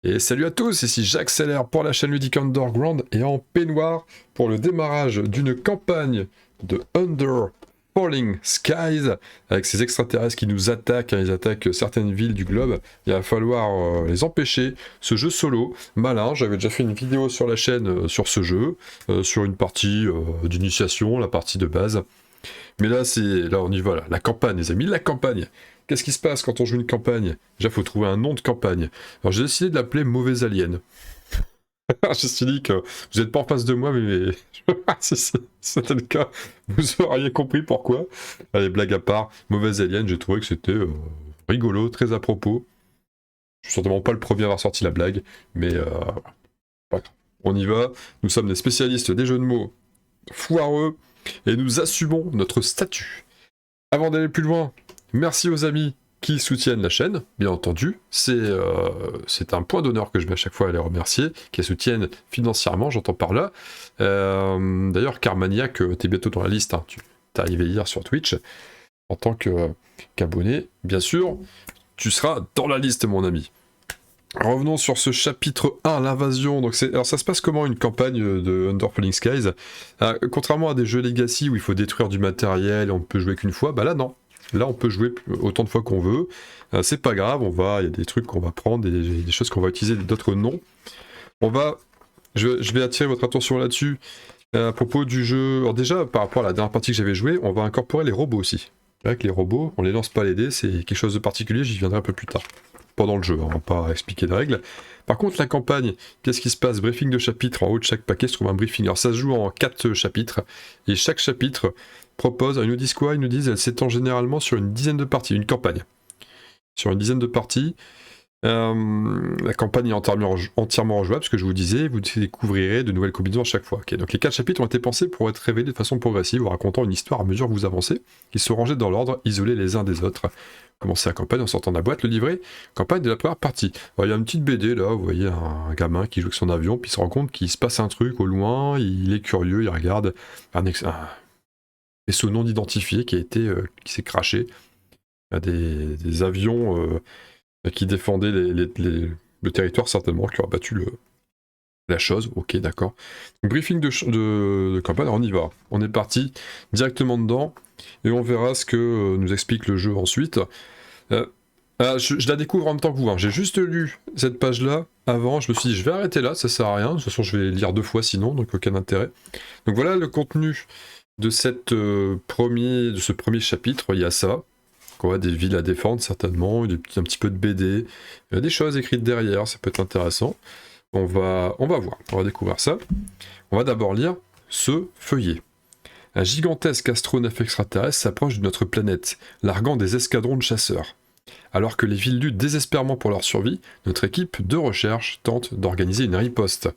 Et salut à tous, ici j'accélère pour la chaîne Ludique Underground et en peignoir pour le démarrage d'une campagne de Under Falling Skies avec ces extraterrestres qui nous attaquent, hein, ils attaquent certaines villes du globe. Il va falloir les empêcher. Ce jeu solo, malin, j'avais déjà fait une vidéo sur la chaîne sur ce jeu, sur une partie d'initiation, la partie de base. Mais là, là on y va, là. La campagne, les amis, la campagne. Qu'est-ce qui se passe quand on joue une campagne? Déjà, il faut trouver un nom de campagne. Alors, j'ai décidé de l'appeler Mauvais Alien. Je me suis dit que vous n'êtes pas en face de moi, mais si c'était le cas, vous auriez compris pourquoi. Allez, blague à part, Mauvais Alien, j'ai trouvé que c'était rigolo, très à propos. Je suis certainement pas le premier à avoir sorti la blague, mais pas grave. On y va. Nous sommes des spécialistes des jeux de mots foireux et nous assumons notre statut. Avant d'aller plus loin, merci aux amis qui soutiennent la chaîne, bien entendu. C'est un point d'honneur que je mets à chaque fois à les remercier, qui soutiennent financièrement, j'entends par là. D'ailleurs, Carmaniac, t'es bientôt dans la liste, hein. Tu t'es arrivé hier sur Twitch, en tant qu'abonné, bien sûr, tu seras dans la liste, mon ami. Revenons sur ce chapitre 1, l'invasion. Alors ça se passe comment une campagne de Under Falling Skies? Contrairement à des jeux Legacy où il faut détruire du matériel et on ne peut jouer qu'une fois, bah là non. Là on peut jouer autant de fois qu'on veut. C'est pas grave, il y a des trucs qu'on va prendre, des choses qu'on va utiliser, d'autres non. Je vais attirer votre attention là-dessus. À propos du jeu, alors déjà par rapport à la dernière partie que j'avais jouée, on va incorporer les robots aussi. Avec les robots, on les lance pas les dés, c'est quelque chose de particulier, j'y viendrai un peu plus tard. Pendant le jeu, on va pas expliquer de règles. Par contre, la campagne, qu'est-ce qui se passe? Briefing de chapitre, en haut de chaque paquet se trouve un briefing. Alors ça se joue en 4 chapitres, et chaque chapitre propose, ils nous disent quoi? Ils nous disent, elle s'étend généralement sur une dizaine de parties, une campagne. Sur une dizaine de parties. La campagne est entièrement rejouable, ce que je vous disais, vous découvrirez de nouvelles combinaisons à chaque fois. Okay, donc les 4 chapitres ont été pensés pour être révélés de façon progressive, vous racontant une histoire à mesure que vous avancez. Ils sont rangés dans l'ordre, isolés les uns des autres. Commencez la campagne en sortant de la boîte, le livret, campagne de la première partie. Alors, il y a une petite BD là, vous voyez un gamin qui joue avec son avion, puis il se rend compte qu'il se passe un truc au loin, il est curieux, il regarde un vaisseau non identifié qui s'est crashé. Il y a des avions qui défendaient le territoire certainement, qui aura battu la chose. Ok, d'accord. Briefing de campagne, alors on y va. On est parti directement dedans et on verra ce que nous explique le jeu ensuite. Je la découvre en même temps que vous. Hein. J'ai juste lu cette page-là avant. Je me suis dit, je vais arrêter là, ça sert à rien. De toute façon, je vais lire 2 fois sinon, donc aucun intérêt. Donc voilà le contenu de ce premier chapitre. Il y a ça. Des villes à défendre certainement, un petit peu de BD, des choses écrites derrière, ça peut être intéressant. On va voir, on va découvrir ça. On va d'abord lire ce feuillet. Un gigantesque astronef extraterrestre s'approche de notre planète, larguant des escadrons de chasseurs. Alors que les villes luttent désespérément pour leur survie, notre équipe de recherche tente d'organiser une riposte.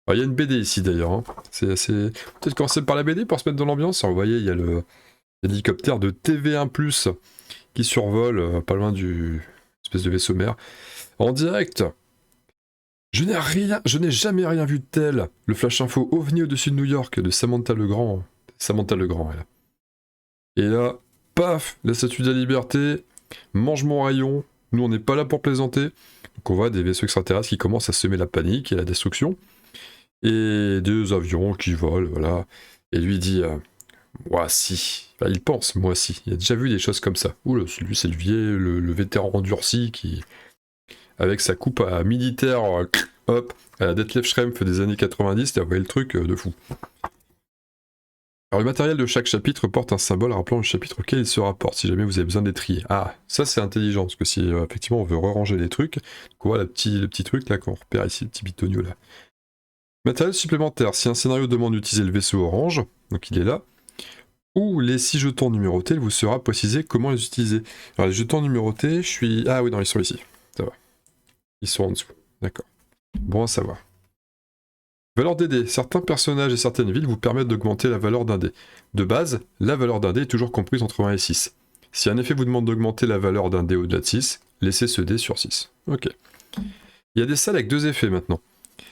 Alors, il y a une BD ici d'ailleurs, hein. Peut-être commencer par la BD pour se mettre dans l'ambiance. Alors, vous voyez, il y a l'hélicoptère de TV1+, qui survole pas loin du espèce de vaisseau mère. En direct, je n'ai jamais rien vu de tel. Le flash info OVNI au-dessus de New York de Samantha Legrand. Samantha Legrand, elle. Et là, paf, la statue de la liberté, mange mon rayon. Nous, on n'est pas là pour plaisanter. Donc on voit des vaisseaux extraterrestres qui commencent à semer la panique et la destruction. Et des avions qui volent, voilà. Et lui dit... moi si. Enfin, il pense, moi si. Il a déjà vu des choses comme ça. Ouh, lui c'est le vétéran endurci qui, avec sa coupe à militaire, hop, à la Detlef Schrempf des années 90, il a envoyé le truc de fou. Alors le matériel de chaque chapitre porte un symbole rappelant le chapitre auquel il se rapporte, si jamais vous avez besoin d'être trié. Ah, ça c'est intelligent, parce que si effectivement on veut re-ranger les trucs, on voit le petit truc là qu'on repère ici, le petit bitonio là. Matériel supplémentaire, si un scénario demande d'utiliser le vaisseau orange, donc il est là, ou les 6 jetons numérotés, il vous sera précisé comment les utiliser. Alors les jetons numérotés, ah oui, non, ils sont ici. Ça va. Ils sont en dessous. D'accord. Bon à savoir. Valeur des dés. Certains personnages et certaines villes vous permettent d'augmenter la valeur d'un dé. De base, la valeur d'un dé est toujours comprise entre 1 et 6. Si un effet vous demande d'augmenter la valeur d'un dé au-delà de 6, laissez ce dé sur 6. Ok. Il y a des salles avec 2 effets maintenant.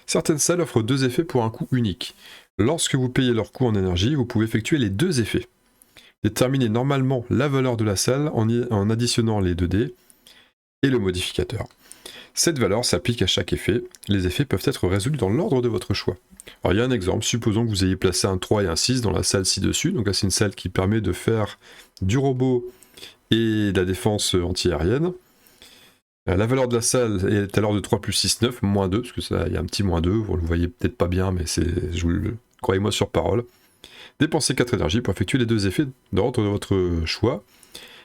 Certaines salles offrent 2 effets pour un coût unique. Lorsque vous payez leur coût en énergie, vous pouvez effectuer les 2 effets. Déterminez normalement la valeur de la salle en additionnant les 2 dés et le modificateur. Cette valeur s'applique à chaque effet. Les effets peuvent être résolus dans l'ordre de votre choix. Alors il y a un exemple, supposons que vous ayez placé un 3 et un 6 dans la salle ci-dessus. Donc là c'est une salle qui permet de faire du robot et de la défense anti-aérienne. La valeur de la salle est alors de 3 plus 6, 9, moins 2, parce que ça, il y a un petit moins 2, vous le voyez peut-être pas bien, mais croyez-moi sur parole. Dépensez 4 énergies pour effectuer les deux effets d'ordre de votre choix,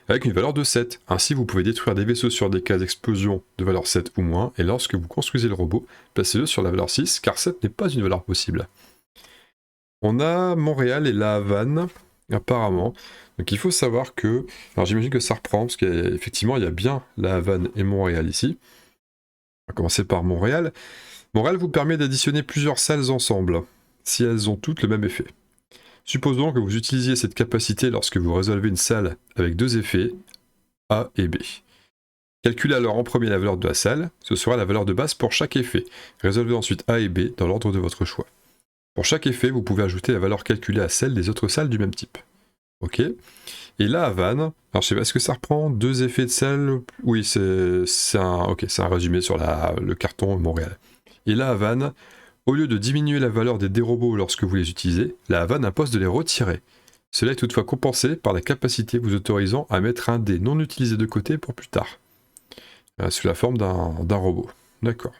avec une valeur de 7. Ainsi, vous pouvez détruire des vaisseaux sur des cases d'explosion de valeur 7 ou moins, et lorsque vous construisez le robot, placez-le sur la valeur 6, car 7 n'est pas une valeur possible. On a Montréal et La Havane, apparemment. Donc il faut savoir que... Alors j'imagine que ça reprend, parce qu'effectivement il y a bien La Havane et Montréal ici. On va commencer par Montréal. Montréal vous permet d'additionner plusieurs salles ensemble, si elles ont toutes le même effet. Supposons que vous utilisiez cette capacité lorsque vous résolvez une salle avec deux effets, A et B. Calculez alors en premier la valeur de la salle, ce sera la valeur de base pour chaque effet. Résolvez ensuite A et B dans l'ordre de votre choix. Pour chaque effet, vous pouvez ajouter la valeur calculée à celle des autres salles du même type. Ok. Et La Havane, alors je sais pas, est-ce que ça reprend deux effets de salle? Oui, c'est un résumé sur le carton Montréal. Et La Havane, au lieu de diminuer la valeur des robots lorsque vous les utilisez, La Havane impose de les retirer. Cela est toutefois compensé par la capacité vous autorisant à mettre un dé non utilisé de côté pour plus tard. Sous la forme d'un robot. D'accord.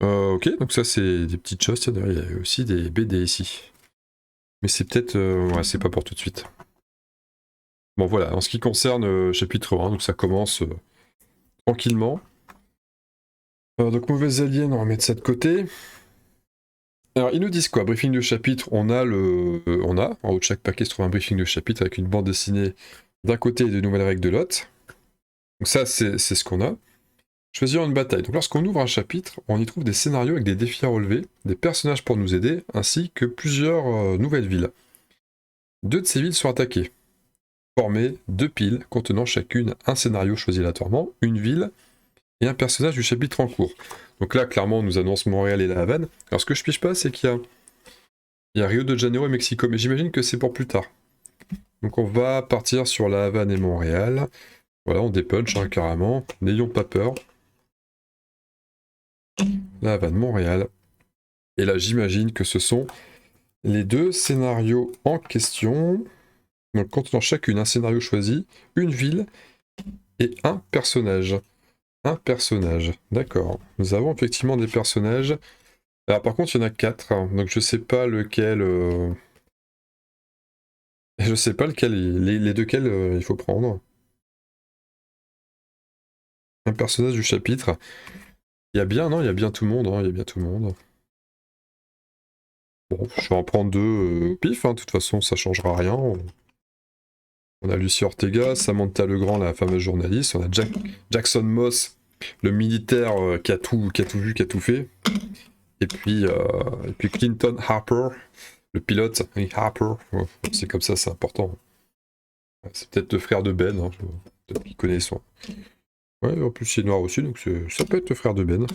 Ok, donc ça c'est des petites choses. Tiens, il y a aussi des BD ici. Mais c'est peut-être... ouais, c'est pas pour tout de suite. Bon voilà, en ce qui concerne chapitre 1, donc ça commence tranquillement. Donc mauvais alien, on va mettre ça de côté. Alors ils nous disent quoi? Briefing de chapitre, on a en haut de chaque paquet se trouve un briefing de chapitre avec une bande dessinée d'un côté et de nouvelles règles de l'autre. Donc ça c'est ce qu'on a. Choisir une bataille. Donc lorsqu'on ouvre un chapitre, on y trouve des scénarios avec des défis à relever, des personnages pour nous aider, ainsi que plusieurs nouvelles villes. 2 de ces villes sont attaquées. Formez 2 piles contenant chacune un scénario choisi aléatoirement, une ville et un personnage du chapitre en cours. Donc là, clairement, on nous annonce Montréal et La Havane. Alors ce que je piche pas, c'est qu'il y a Rio de Janeiro et Mexico, mais j'imagine que c'est pour plus tard. Donc on va partir sur La Havane et Montréal. Voilà, on dépunch carrément. N'ayons pas peur. La Havane, Montréal. Et là, j'imagine que ce sont les 2 scénarios en question. Donc contenant chacune un scénario choisi, une ville et un personnage. Un personnage, d'accord. Nous avons effectivement des personnages. Alors par contre, il y en a 4, hein, donc je sais pas lequel... Je sais pas lequel, les deux quels il faut prendre. Un personnage du chapitre. Il y a bien, non, il y a bien tout le monde, hein, il y a bien tout le monde. Bon, je vais en prendre 2 au pif, hein, de toute façon ça changera rien. On a Lucie Ortega, Samantha Legrand, la fameuse journaliste, on a Jackson Moss, le militaire qui a tout vu, qui a tout fait. Et puis Clinton Harper, le pilote, Harper, c'est comme ça, c'est important. C'est peut-être le frère de Ben, hein, peut-être qu'il connaît son... Ouais, en plus c'est noir aussi, donc ça peut être le frère de Ben.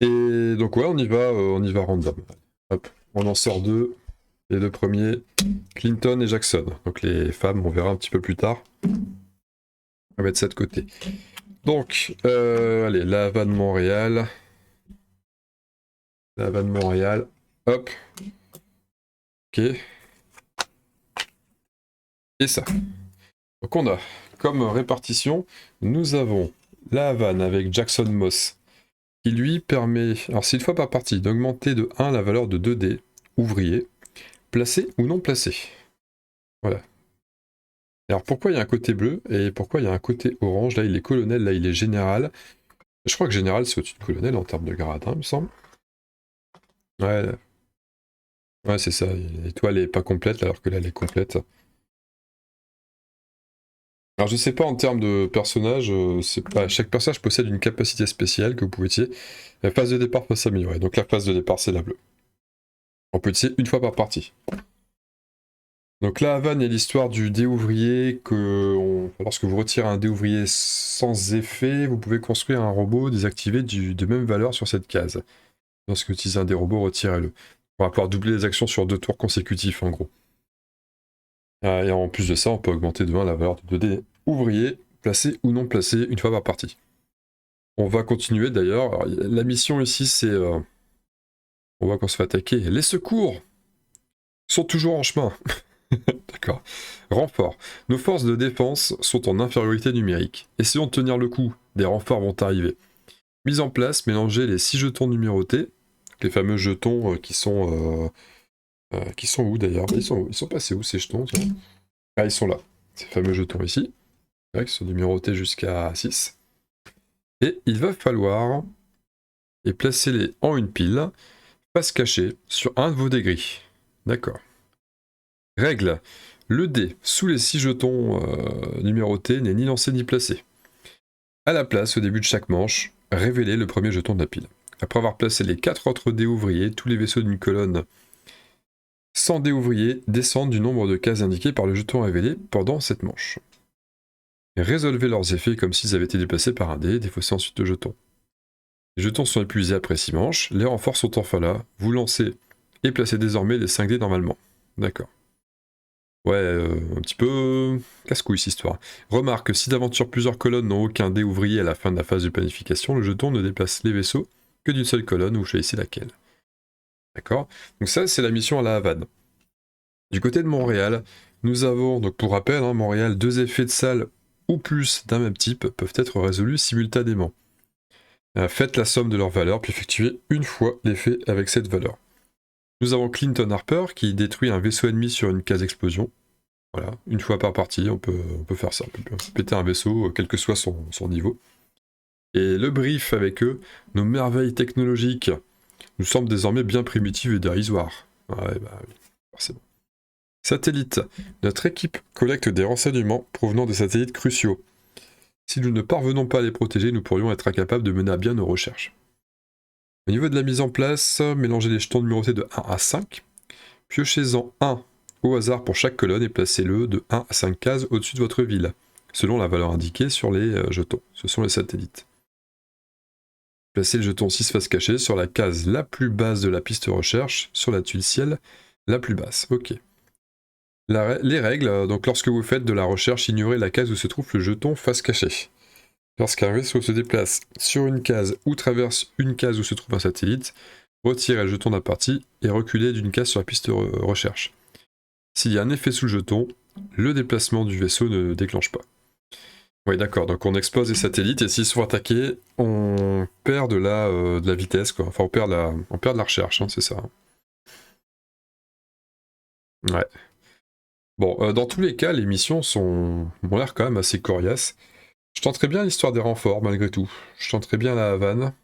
Et donc ouais, on y va random. Hop, on en sort 2. Les 2 premiers, Clinton et Jackson. Donc les femmes, on verra un petit peu plus tard. On va mettre ça de côté. Donc, allez, La Havane, Montréal. La Havane, Montréal. Hop. Ok. Et ça. Donc on a, comme répartition, nous avons La Havane avec Jackson Moss, qui lui permet, alors c'est une fois par partie, d'augmenter de 1 la valeur de 2D, ouvrier, placé ou non placé. Voilà. Alors pourquoi il y a un côté bleu et pourquoi il y a un côté orange? Là il est colonel, là il est général. Je crois que général c'est au-dessus de colonel en termes de grade, hein, il me semble. Ouais, ouais c'est ça. L'étoile est pas complète alors que là elle est complète. Alors je sais pas en termes de personnage, chaque personnage possède une capacité spéciale que vous pouvez utiliser. La phase de départ peut s'améliorer, donc la phase de départ c'est la bleue. On peut utiliser une fois par partie. Donc La Havane est l'histoire du dé ouvrier que lorsque vous retirez un dé ouvrier sans effet, vous pouvez construire un robot désactivé de même valeur sur cette case. Lorsque vous utilisez un des robots, retirez-le. On va pouvoir doubler les actions sur 2 tours consécutifs en gros. Et en plus de ça, on peut augmenter de 1 la valeur de 2 dés ouvriers, placés ou non placés, une fois par partie. On va continuer d'ailleurs. Alors, la mission ici, c'est... on voit qu'on se fait attaquer. Les secours sont toujours en chemin. D'accord. Renfort. Nos forces de défense sont en infériorité numérique. Essayons de tenir le coup. Des renforts vont arriver. Mise en place, mélangez les 6 jetons numérotés. Les fameux jetons qui sont où d'ailleurs? Ils sont passés où ces jetons? Tiens. Ah, ils sont là. Ces fameux jetons ici. Qui sont numérotés jusqu'à 6. Et il va falloir les placer en une pile, face cachée, sur un de vos dés gris. D'accord. Règle. Le dé sous les 6 jetons numérotés n'est ni lancé ni placé. À la place, au début de chaque manche, révélez le premier jeton de la pile. Après avoir placé les 4 autres dés ouvriers, tous les vaisseaux d'une colonne sans dés ouvriers descendent du nombre de cases indiquées par le jeton révélé pendant cette manche. Résolvez leurs effets comme s'ils avaient été déplacés par un dé, défaussez ensuite le jeton. Les jetons sont épuisés après 6 manches, les renforts sont enfin là, vous lancez et placez désormais les 5 dés normalement. D'accord. Ouais, un petit peu casse-couille cette histoire. Remarque, si d'aventure plusieurs colonnes n'ont aucun dé ouvrier à la fin de la phase de planification, le jeton ne déplace les vaisseaux que d'une seule colonne, vous choisissez laquelle. D'accord. Donc ça, c'est la mission à la Havane. Du côté de Montréal, nous avons, donc pour rappel, Montréal, 2 effets de salle ou plus d'un même type peuvent être résolus simultanément. Faites la somme de leurs valeurs, puis effectuez une fois l'effet avec cette valeur. Nous avons Clinton Harper qui détruit un vaisseau ennemi sur une case explosion. Voilà, une fois par partie, on peut faire ça. On peut péter un vaisseau, quel que soit son niveau. Et le brief avec eux, nos merveilles technologiques nous semblent désormais bien primitives et dérisoires. Ouais, bah oui, forcément. Satellite. Notre équipe collecte des renseignements provenant de satellites cruciaux. Si nous ne parvenons pas à les protéger, nous pourrions être incapables de mener à bien nos recherches. Au niveau de la mise en place, mélangez les jetons numérotés de 1 à 5. Piochez-en un au hasard pour chaque colonne et placez-le de 1 à 5 cases au-dessus de votre ville, selon la valeur indiquée sur les jetons. Ce sont les satellites. Placez le jeton 6 face cachée sur la case la plus basse de la piste recherche, sur la tuile ciel la plus basse. Ok. Les règles, donc lorsque vous faites de la recherche, ignorez la case où se trouve le jeton face cachée. Lorsqu'un vaisseau se déplace sur une case ou traverse une case où se trouve un satellite, retirez le jeton de la partie et reculez d'une case sur la piste recherche. S'il y a un effet sous le jeton, le déplacement du vaisseau ne déclenche pas. Oui, d'accord, donc on expose les satellites et s'ils sont attaqués, on perd de la vitesse, quoi. Enfin, on perd de la recherche, c'est ça. Ouais. Bon, dans tous les cas, les missions ont l'air quand même assez coriaces. Je tenterais bien l'histoire des renforts, malgré tout. Je tenterais bien la Havane.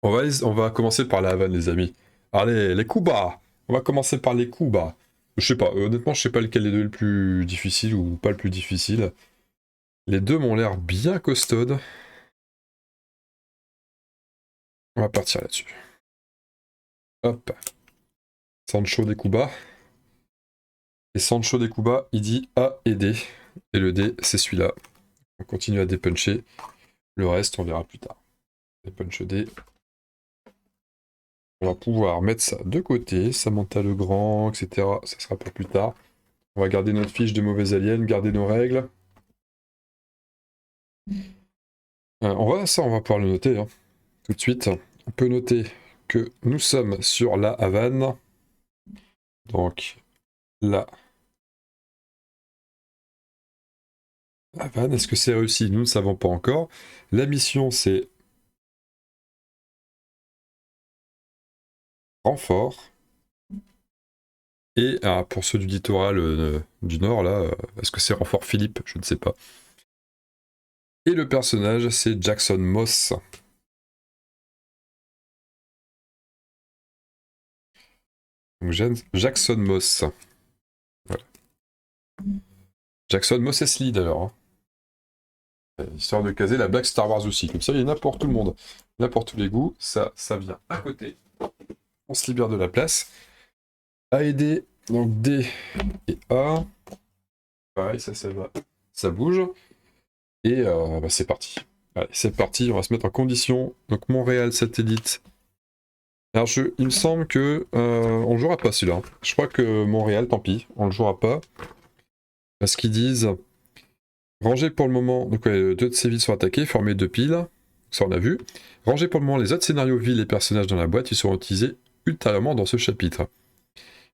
On va commencer par la Havane, les amis. Allez, les coups bas. On va commencer par les coups bas. Je sais pas, honnêtement, je sais pas lequel des deux est le plus difficile ou pas le plus difficile. Les deux m'ont l'air bien costaudes. On va partir là-dessus. Hop. Sancho des coups bas. Et Sancho des coups bas, il dit A et D. Et le D, c'est celui-là. On continue à dépuncher. Le reste, on verra plus tard. Dépunch D. On va pouvoir mettre ça de côté. Samantha Legrand, etc. Ça sera pour plus tard. On va garder notre fiche de mauvais aliens, garder nos règles. On va pouvoir le noter tout de suite. On peut noter que nous sommes sur la Havane. Donc, la Havane, est-ce que c'est réussi? Nous ne savons pas encore. La mission, c'est renfort. Et pour ceux du littoral du nord, là, est-ce que c'est renfort Philippe? Je ne sais pas. Et le personnage, c'est Jackson Moss. Donc, Jackson Moss. Voilà. Jackson Moss S. Lee d'ailleurs. Histoire de caser la blague Star Wars aussi. Comme ça, il y en a pour tout le monde. Là, pour tous les goûts, ça vient à côté. On se libère de la place. A et D, donc D et A. Pareil, ça va. Ça bouge. Et c'est parti. Allez, c'est parti, on va se mettre en condition. Donc Montréal satellite. Alors il me semble que on jouera pas celui-là. Je crois que Montréal, tant pis, on le jouera pas. Parce qu'ils disent ranger pour le moment. Donc ouais, deux de ces villes sont attaquées, former deux piles. Ça on a vu. Rangez pour le moment les autres scénarios villes et personnages dans la boîte, ils seront utilisés ultérieurement dans ce chapitre.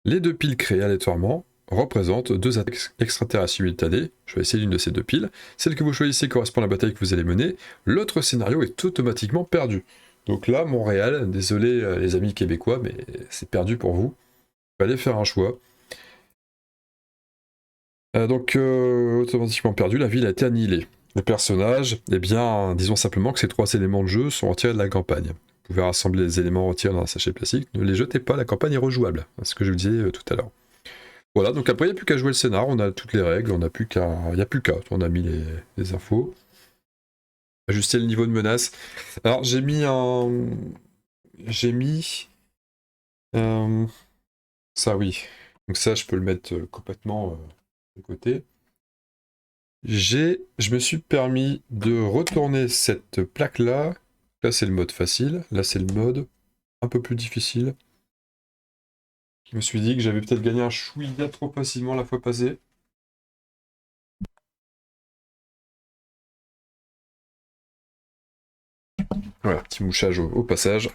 Les 2 piles créées aléatoirement représentent 2 attaques extraterrestres simultanées. Je vais essayer l'une de ces 2 piles. Celle que vous choisissez correspond à la bataille que vous allez mener. L'autre scénario est automatiquement perdu. Donc là, Montréal, désolé les amis québécois, mais c'est perdu pour vous. Il fallait faire un choix. Automatiquement perdu, la ville a été annihilée. Les personnages, eh bien, disons simplement que ces 3 éléments de jeu sont retirés de la campagne. Vous pouvez rassembler les éléments retirés dans un sachet plastique, ne les jetez pas, la campagne est rejouable. C'est ce que je vous disais tout à l'heure. Voilà, donc après, il n'y a plus qu'à jouer le scénar, on a toutes les règles, on n'a plus qu'à. Il n'y a plus qu'à, on a mis les infos. Ajuster le niveau de menace. Alors, j'ai mis un. J'ai mis. Ça, oui. Donc, ça, je peux le mettre complètement de côté. Je me suis permis de retourner cette plaque-là. Là, c'est le mode facile. Là, c'est le mode un peu plus difficile. Je me suis dit que j'avais peut-être gagné un chouïa trop facilement la fois passée. Voilà, petit mouchage au passage.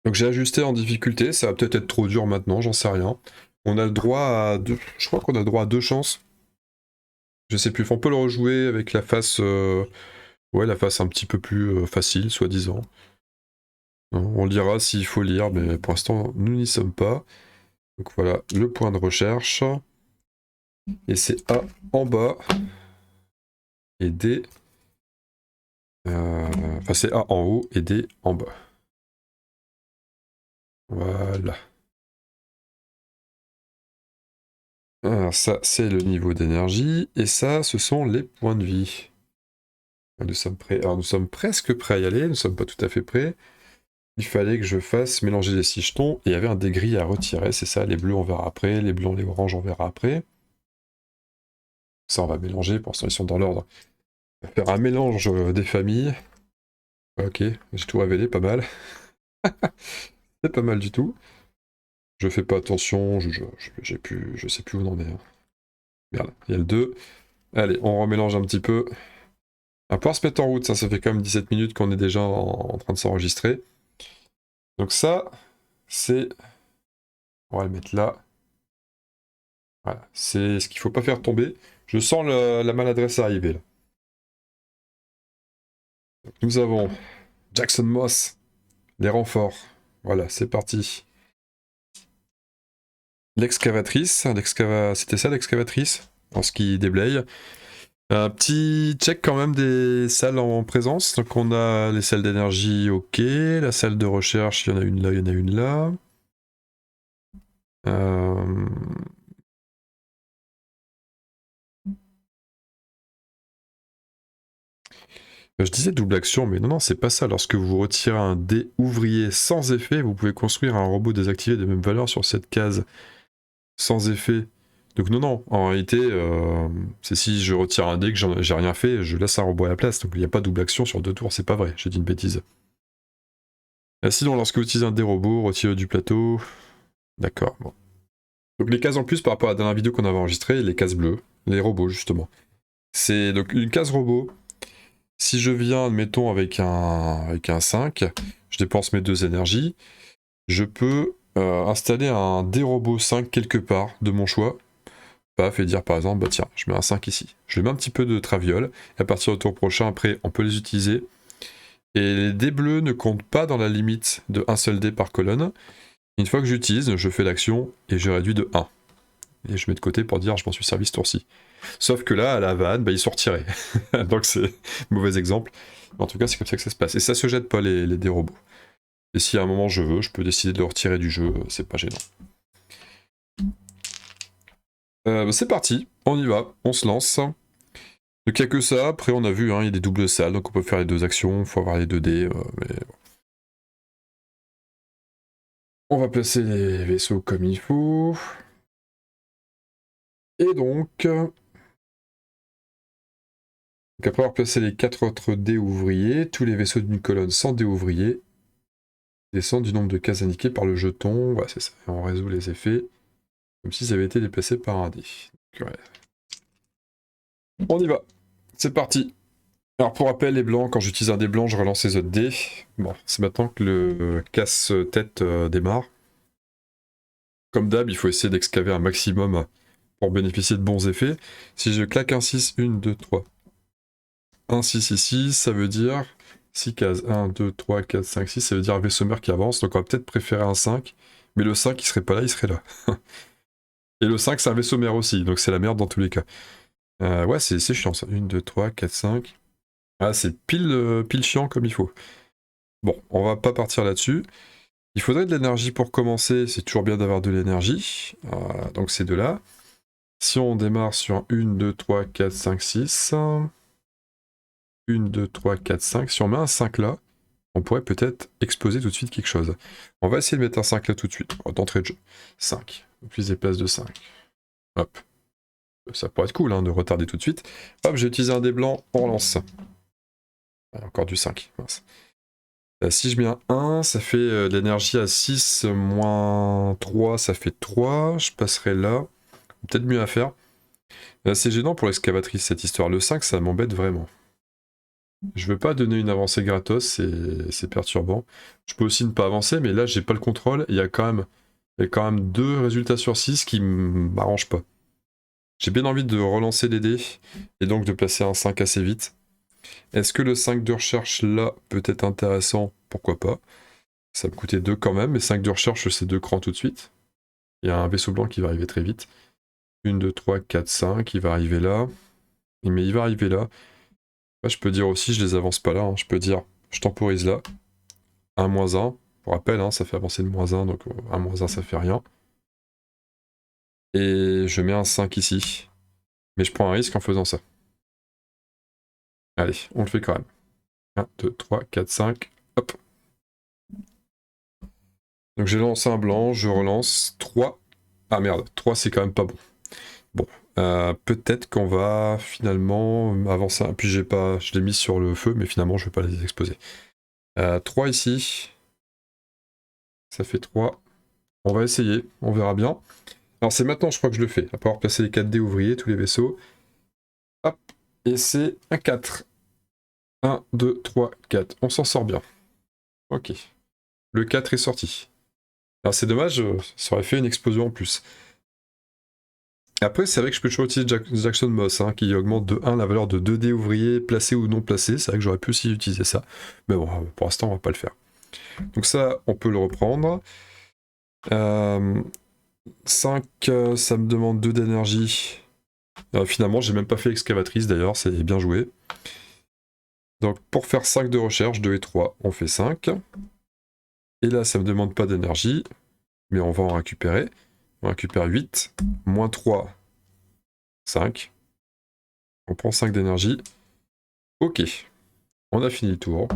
Donc j'ai ajusté en difficulté, ça va peut-être être trop dur maintenant, j'en sais rien. On a le droit à 2... Je crois qu'on a le droit à 2 chances. Je sais plus, on peut le rejouer avec la face... Ouais, la face un petit peu plus facile, soi-disant. On lira s'il faut lire, mais pour l'instant, nous n'y sommes pas. Donc voilà, le point de recherche. Et c'est A en bas. Et D... Enfin, c'est A en haut et D en bas. Voilà. Alors ça, c'est le niveau d'énergie. Et ça, ce sont les points de vie. Nous sommes prêts. Alors nous sommes presque prêts à y aller, nous ne sommes pas tout à fait prêts. Il fallait que je fasse mélanger les 6 jetons, et il y avait un des gris à retirer, c'est ça, les bleus on verra après, les blancs, les oranges on verra après. Ça on va mélanger, pour l'instant ils sont dans l'ordre. On va faire un mélange des familles. Ok, j'ai tout révélé, pas mal. C'est pas mal du tout. Je fais pas attention, je sais plus où on en est. Hein. Merde, il y a le 2. Allez, on remélange un petit peu. On va pouvoir se mettre en route, ça fait quand même 17 minutes qu'on est déjà en train de s'enregistrer. Donc ça, c'est... On va le mettre là. Voilà, c'est ce qu'il faut pas faire tomber. Je sens la maladresse arriver là. Donc, nous avons Jackson Moss, les renforts. Voilà, c'est parti. L'excavatrice, c'était ça l'excavatrice, en ce qui déblaye. Un petit check quand même des salles en présence. Donc on a les salles d'énergie, ok. La salle de recherche, il y en a une là, il y en a une là. Je disais double action, mais non, c'est pas ça. Lorsque vous retirez un dé ouvrier sans effet, vous pouvez construire un robot désactivé de même valeur sur cette case sans effet. Donc non, en réalité, c'est si je retire un dé que j'ai rien fait, je laisse un robot à la place. Donc il n'y a pas double action sur 2 tours, c'est pas vrai, j'ai dit une bêtise. Sinon, lorsque vous utilisez un dé robot, retirez du plateau. D'accord, bon. Donc les cases en plus par rapport à la dernière vidéo qu'on avait enregistrée, les cases bleues, les robots justement. C'est donc une case robot. Si je viens, admettons, avec un 5, je dépense mes 2 énergies, je peux installer un dé-robot 5 quelque part de mon choix, paf, et dire par exemple, bah tiens, je mets un 5 ici. Je mets un petit peu de traviole, et à partir du tour prochain, après, on peut les utiliser. Et les dés bleus ne comptent pas dans la limite de un seul dé par colonne. Une fois que j'utilise, je fais l'action, et je réduis de 1. Et je mets de côté pour dire, je m'en suis servi ce tour-ci. Sauf que là, à la vanne, bah, ils sont retirés. Donc c'est mauvais exemple. En tout cas, c'est comme ça que ça se passe. Et ça se jette pas les dés robots. Et si à un moment je veux, je peux décider de le retirer du jeu, c'est pas gênant. C'est parti, on y va, on se lance. Donc il n'y a que ça, après on a vu, il y a des doubles salles, donc on peut faire les 2 actions, il faut avoir les 2 dés, mais... On va placer les vaisseaux comme il faut. Et donc après avoir placé les 4 autres dés ouvriers, tous les vaisseaux d'une colonne sans dés ouvriers descendent du nombre de cases indiquées par le jeton. Voilà, c'est ça. Et on résout les effets comme s'ils avaient été déplacés par un dé. Donc, ouais. On y va. C'est parti. Alors pour rappel, les blancs, quand j'utilise un dé blanc, je relance les autres dés. Bon, c'est maintenant que le casse-tête démarre. Comme d'hab, il faut essayer d'excaver un maximum pour bénéficier de bons effets. Si je claque un 6, 1, 2, 3. Un 6 ici, ça veut dire 6 cases. 1, 2, 3, 4, 5, 6, ça veut dire un vaisseau mère qui avance. Donc on va peut-être préférer un 5. Mais le 5, il serait pas là, il serait là. Et le 5, c'est un vaisseau mère aussi, donc c'est la merde dans tous les cas. Ouais, c'est chiant ça. 1, 2, 3, 4, 5. Ah, c'est pile chiant comme il faut. Bon, on va pas partir là-dessus. Il faudrait de l'énergie pour commencer, c'est toujours bien d'avoir de l'énergie. Donc c'est de là. Si on démarre sur 1, 2, 3, 4, 5, 6. 1, 2, 3, 4, 5. Si on met un 5 là, on pourrait peut-être exploser tout de suite quelque chose. On va essayer de mettre un 5 là tout de suite, d'entrée de jeu. 5. Plus des places de 5. Hop. Ça pourrait être cool hein, de retarder tout de suite. Hop, j'ai utilisé un dé blanc, on relance. Encore du 5. Mince. Si je mets un 1, ça fait de l'énergie à 6 moins 3, ça fait 3. Je passerai là. Peut-être mieux à faire. C'est gênant pour l'excavatrice cette histoire. Le 5, ça m'embête vraiment. Je veux pas donner une avancée gratos, c'est perturbant. Je peux aussi ne pas avancer, mais là j'ai pas le contrôle. Il y a quand même 2 résultats sur 6 qui m'arrangent pas. J'ai bien envie de relancer les dés et donc de placer un 5 assez vite. Est-ce que le 5 de recherche là peut être intéressant? Pourquoi pas. Ça me coûtait 2 quand même, mais 5 de recherche c'est 2 crans tout de suite. Il y a un vaisseau blanc qui va arriver très vite. 1, 2, 3, 4, 5, il va arriver là. Mais il va arriver là. Je peux dire aussi, je les avance pas là. Hein. Je peux dire, je temporise là. 1, -1. Pour rappel, hein, ça fait avancer de -1, donc 1, -1, ça fait rien. Et je mets un 5 ici. Mais je prends un risque en faisant ça. Allez, on le fait quand même. 1, 2, 3, 4, 5. Hop. Donc j'ai lancé un blanc, je relance 3. Ah merde, 3 c'est quand même pas bon. Bon, peut-être qu'on va finalement avancer. Puis je l'ai mis sur le feu, mais finalement je vais pas les exposer. 3 ici. Ça fait 3. On va essayer, on verra bien. Alors c'est maintenant je crois que je le fais, après avoir placé les 4 dés ouvriers, tous les vaisseaux. Hop, et c'est un 4. 1, 2, 3, 4. On s'en sort bien. Ok. Le 4 est sorti. Alors c'est dommage, ça aurait fait une explosion en plus. Après, c'est vrai que je peux toujours utiliser Jackson Moss, hein, qui augmente de 1 la valeur de 2 dés ouvriers placés ou non placés. C'est vrai que j'aurais pu aussi utiliser ça. Mais bon, pour l'instant, on va pas le faire. Donc ça, on peut le reprendre. 5, ça me demande 2 d'énergie. Finalement, j'ai même pas fait excavatrice d'ailleurs, c'est bien joué. Donc pour faire 5 de recherche, 2 et 3, on fait 5. Et là, ça me demande pas d'énergie, mais on va en récupérer. On récupère 8, moins 3, 5. On prend 5 d'énergie. Ok, on a fini le tour.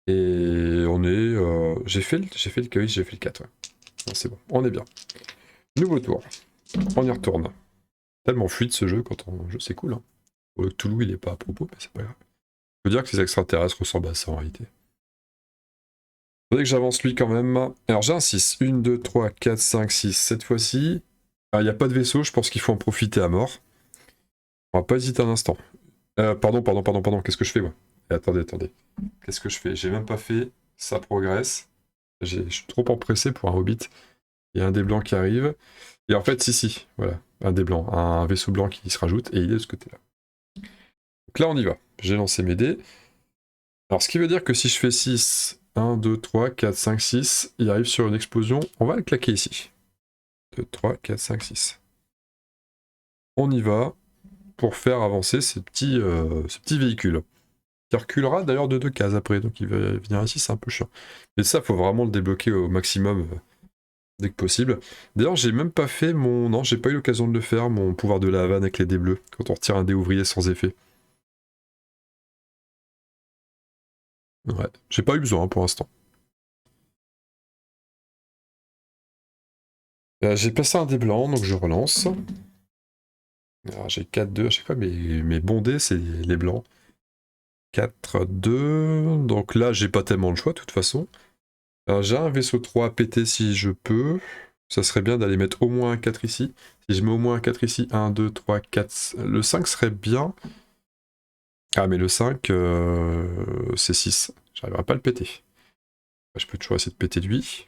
Et on est... j'ai fait le oui, j'ai fait le 4. Ouais. C'est bon, on est bien. Nouveau tour. On y retourne. Tellement fluide ce jeu quand on joue, c'est cool. Hein. Le Toulouse, il est pas à propos, mais c'est pas grave. Je veux dire que ces extraterrestres ressemblent à ça en réalité. Faudrait que j'avance lui quand même. Alors j'ai un 6. 1, 2, 3, 4, 5, 6. Cette fois-ci, il n'y a pas de vaisseau, je pense qu'il faut en profiter à mort. On va pas hésiter un instant. Pardon. Qu'est-ce que je fais moi? Attendez. Qu'est-ce que je fais? J'ai même pas fait. Ça progresse. Je suis trop empressé pour un hobbit. Il y a un dé blanc qui arrive. Et en fait, si. Voilà. Un dé blanc. Un vaisseau blanc qui se rajoute. Et il est de ce côté-là. Donc là, on y va. J'ai lancé mes dés. Alors, ce qui veut dire que si je fais 6, 1, 2, 3, 4, 5, 6, il arrive sur une explosion. On va le claquer ici. 2, 3, 4, 5, 6. On y va pour faire avancer ces petits véhicules. Qui reculera d'ailleurs de 2 cases après, donc il va venir ici, c'est un peu chiant. Mais ça, faut vraiment le débloquer au maximum dès que possible. D'ailleurs, j'ai même pas fait mon... Non, j'ai pas eu l'occasion de le faire, mon pouvoir de la Havane avec les dés bleus, quand on retire un dé ouvrier sans effet. Ouais, j'ai pas eu besoin pour l'instant. J'ai passé un dé blanc, donc je relance. Alors j'ai 4-2 à chaque fois, mes bons dés, c'est les blancs. 4-2, donc là j'ai pas tellement le choix de toute façon. Alors j'ai un vaisseau 3 à péter si je peux. Ça serait bien d'aller mettre au moins un 4 ici. Si je mets au moins un 4 ici, 1, 2, 3, 4, le 5 serait bien. Ah, mais le 5, c'est 6. J'arriverai pas à le péter. Je peux toujours essayer de péter lui.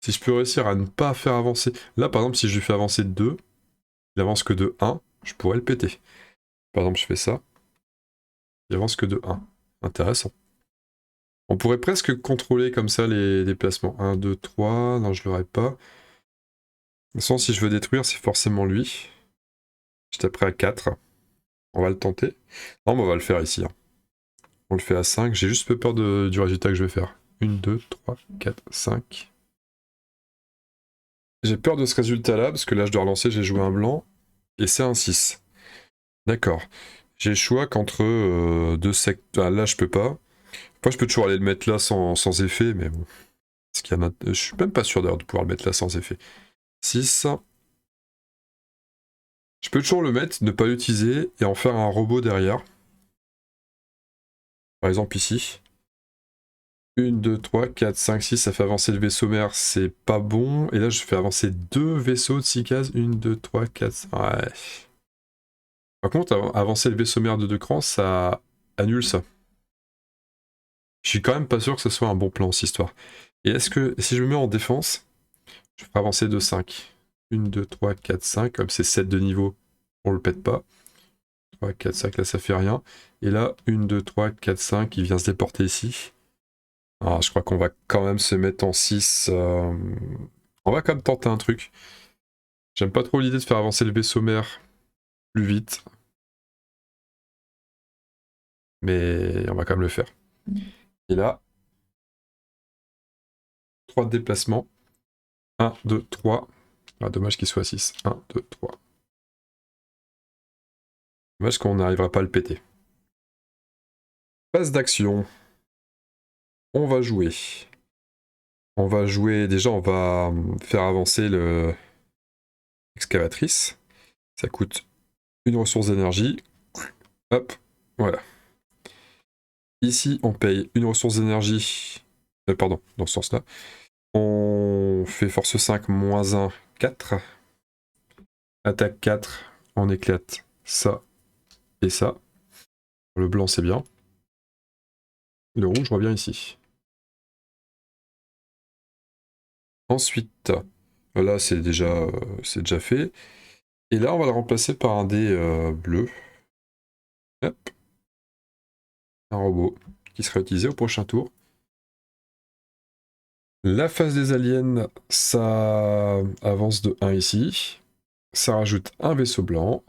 Si je peux réussir à ne pas faire avancer... Là, par exemple, si je lui fais avancer de 2, il avance que de 1, je pourrais le péter. Par exemple, je fais ça. Il avance que de 1. Intéressant. On pourrait presque contrôler comme ça les déplacements. 1, 2, 3... Non, je l'aurais pas. De toute façon, si je veux détruire, c'est forcément lui. Je taperai à 4. On va le tenter. Non, mais on va le faire ici. Hein. On le fait à 5. J'ai juste peu peur du résultat que je vais faire. 1, 2, 3, 4, 5. J'ai peur de ce résultat-là, parce que là, je dois relancer, j'ai joué un blanc. Et c'est un 6. D'accord. J'ai le choix qu'entre deux secteurs. Ah, là, je peux pas. Après, je peux toujours aller le mettre là sans effet, mais bon. Parce qu'il y en a... Je suis même pas sûr d'ailleurs de pouvoir le mettre là sans effet. 6. Je peux toujours le mettre, ne pas l'utiliser, et en faire un robot derrière. Par exemple ici. 1, 2, 3, 4, 5, 6, ça fait avancer le vaisseau mère, c'est pas bon. Et là, je fais avancer 2 vaisseaux de 6 cases. 1, 2, 3, 4, 5. Ouais. Par contre, avancer le vaisseau mère de 2 crans, ça annule ça. Je suis quand même pas sûr que ce soit un bon plan, cette histoire. Et est-ce que, si je me mets en défense, je ferai avancer de 5. 1, 2, 3, 4, 5. Comme c'est 7 de niveau, on le pète pas. 3, 4, 5, là, ça fait rien. Et là, 1, 2, 3, 4, 5, il vient se déporter ici. Alors, je crois qu'on va quand même se mettre en 6. On va quand même tenter un truc. J'aime pas trop l'idée de faire avancer le vaisseau mère plus vite. Mais on va quand même le faire. Et là, 3 de déplacement. 1, 2, 3. Ah, dommage qu'il soit 6. 1, 2, 3. Dommage qu'on n'arrivera pas à le péter. Phase d'action. On va jouer. On va jouer. Déjà, on va faire avancer le excavatrice. Ça coûte une ressource d'énergie. Hop, voilà. Ici, on paye une ressource d'énergie. Pardon, dans ce sens-là. On fait force 5, moins 1, 4. Attaque 4, on éclate ça et ça. Le blanc, c'est bien. Le rouge revient ici. Ensuite, là, c'est déjà fait. Et là, on va le remplacer par un dé bleu. Hop. Un robot qui sera utilisé au prochain tour. La phase des aliens, ça avance de 1 ici. Ça rajoute un vaisseau blanc.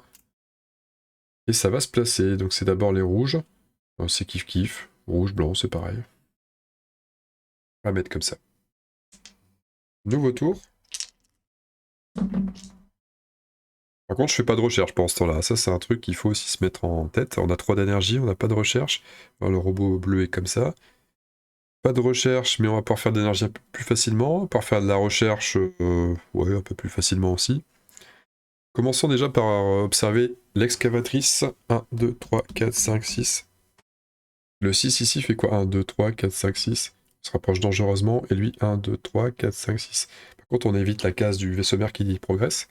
Et ça va se placer. Donc c'est d'abord les rouges. C'est kiff-kiff. Rouge, blanc, c'est pareil. On va mettre comme ça. Nouveau tour. Par contre, je fais pas de recherche pendant ce temps-là. Ça, c'est un truc qu'il faut aussi se mettre en tête. On a 3 d'énergie, on n'a pas de recherche. Alors, le robot bleu est comme ça. Pas de recherche, mais on va pouvoir faire de l'énergie un peu plus facilement. On va pouvoir faire de la recherche, ouais, un peu plus facilement aussi. Commençons déjà par observer l'excavatrice. 1, 2, 3, 4, 5, 6. Le 6 ici fait quoi? 1, 2, 3, 4, 5, 6. On se rapproche dangereusement. Et lui, 1, 2, 3, 4, 5, 6. Par contre, on évite la case du vaisseau mère qui progresse.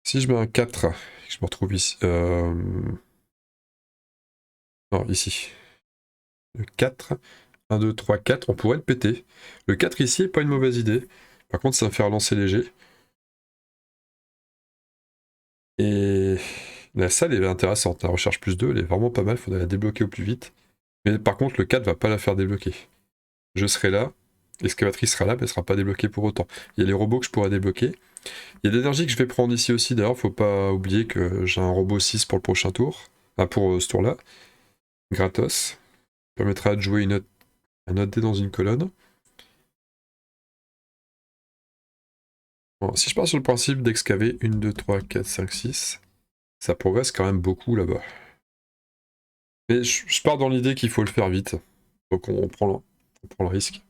Si je mets un 4, je me retrouve ici. Non, ici. Le 4. 1, 2, 3, 4. On pourrait le péter. Le 4 ici est pas une mauvaise idée. Par contre, ça va me faire lancer léger. Et la salle est intéressante. La recherche plus 2, elle est vraiment pas mal. Faudrait la débloquer au plus vite. Mais par contre, le 4 va pas la faire débloquer. Je serai là. L'excavatrice sera là, mais elle sera pas débloquée pour autant. Il y a les robots que je pourrais débloquer. Il y a de l'énergie que je vais prendre ici aussi. D'ailleurs, faut pas oublier que j'ai un robot 6 pour le prochain tour. Enfin, pour ce tour-là. Gratos. Permettra de jouer un autre dé dans une colonne. Bon, si je pars sur le principe d'excaver 1, 2, 3, 4, 5, 6, ça progresse quand même beaucoup là-bas. Mais je pars dans l'idée qu'il faut le faire vite. Donc on prend le risque.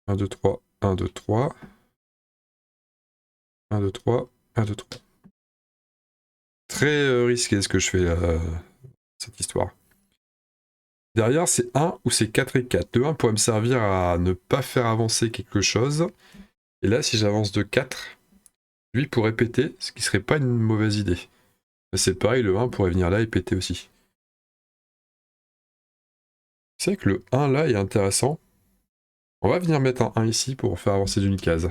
1, 2, 3, 1, 2, 3. 1, 2, 3, 1, 2, 3. Très risqué ce que je fais là, cette histoire. Derrière, c'est 1 ou c'est 4 et 4. Le 1 pourrait me servir à ne pas faire avancer quelque chose. Et là, si j'avance de 4, Lui pourrait péter, ce qui serait pas une mauvaise idée. Mais c'est pareil, le 1 pourrait venir là et péter aussi. C'est vrai que le 1 là est intéressant. On va venir mettre un 1 ici pour faire avancer d'une case.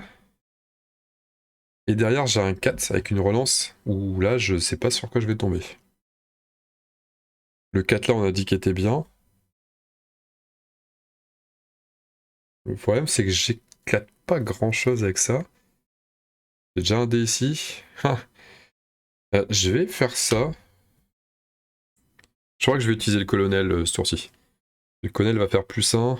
Et derrière j'ai un 4 avec une relance où là je sais pas sur quoi je vais tomber. Le 4 là on a dit qu'il était bien. Le problème c'est que j'éclate pas grand chose avec ça. J'ai déjà un dé ici. Je vais faire ça. Je crois que je vais utiliser le colonel ce tour-ci. Le colonel va faire +1.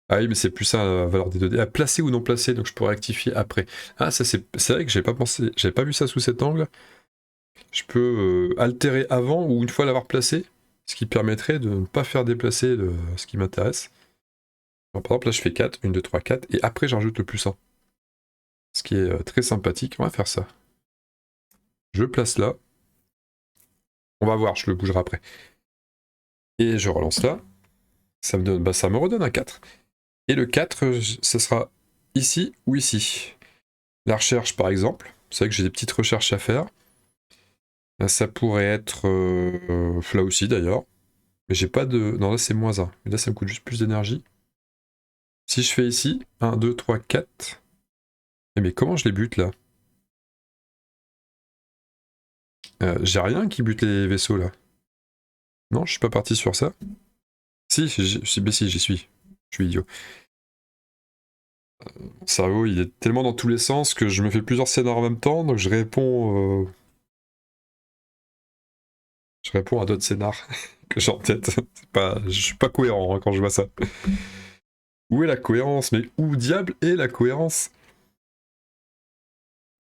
Ah oui, mais c'est +1 à valeur des 2D. À placer ou non placer, donc je pourrais rectifier après. Ah, ça c'est vrai que j'avais pas pensé, j'avais pas vu ça sous cet angle. Je peux altérer avant ou une fois l'avoir placé, ce qui permettrait de ne pas faire déplacer ce qui m'intéresse. Par exemple, là je fais 4, 1, 2, 3, 4, et après j'ajoute le +1. Ce qui est très sympathique. On va faire ça. Je place là. On va voir, je le bougerai après. Et je relance là. Ça me donne, ça me redonne un 4. Et le 4, ce sera ici ou ici. La recherche, par exemple. C'est vrai que j'ai des petites recherches à faire. Là, ça pourrait être là aussi, d'ailleurs. Mais j'ai pas de... Non, là, c'est -1. Mais là, ça me coûte juste plus d'énergie. Si je fais ici, 1, 2, 3, 4... Mais comment je les bute, là? J'ai rien qui bute les vaisseaux, là. Non, je suis pas parti sur ça. Si, si, j'y suis. Je suis idiot. Mon cerveau, il est tellement dans tous les sens que je me fais plusieurs scénarios en même temps, donc je réponds à d'autres scénars que j'ai en tête. Je suis pas cohérent hein, quand je vois ça. Où est la cohérence? Mais où diable est la cohérence?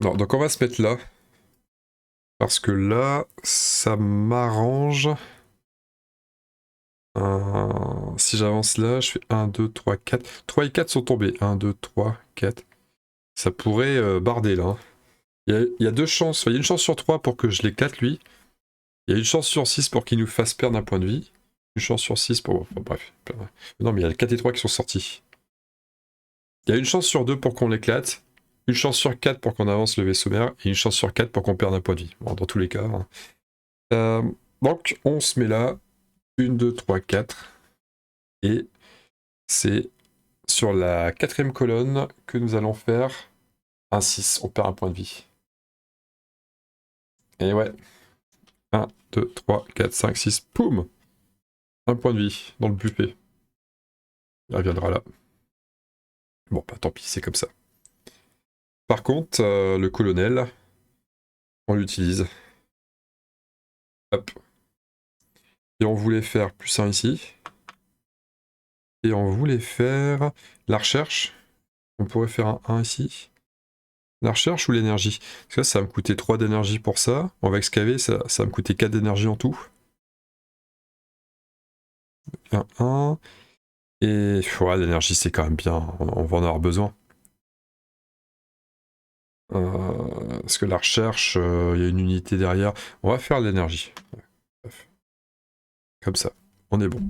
Non, donc on va se mettre là. Parce que là, ça m'arrange. Si j'avance là, je fais 1, 2, 3, 4. 3 et 4 sont tombés. 1, 2, 3, 4. Ça pourrait barder là. Il y a deux chances. Il y a une chance sur 3 pour que je l'éclate lui. Il y a une chance sur 6 pour qu'il nous fasse perdre un point de vie. Une chance sur 6 pour... Enfin, bref. Non, mais il y a 4 et 3 qui sont sortis. Il y a une chance sur 2 pour qu'on l'éclate. Une chance sur 4 pour qu'on avance le vaisseau mère. Et une chance sur 4 pour qu'on perde un point de vie. Bon, dans tous les cas. Donc, on se met là. 1, 2, 3, 4. Et c'est sur la 4ème colonne que nous allons faire un 6. On perd un point de vie. Et ouais. 1, 2, 3, 4, 5, 6. Poum! Un point de vie dans le buffet. Il reviendra là. Bon, bah tant pis, c'est comme ça. Par contre, le colonel, on l'utilise. Hop. Et on voulait faire +1 ici. Et on voulait faire la recherche. On pourrait faire un 1 ici. La recherche ou l'énergie? Parce que ça va me coûter 3 d'énergie pour ça. On va excaver, ça va me coûter 4 d'énergie en tout. Un 1. Et ouais, l'énergie, c'est quand même bien. On va en avoir besoin. Parce que la recherche, il y a une unité derrière. On va faire l'énergie. Comme ça. On est bon.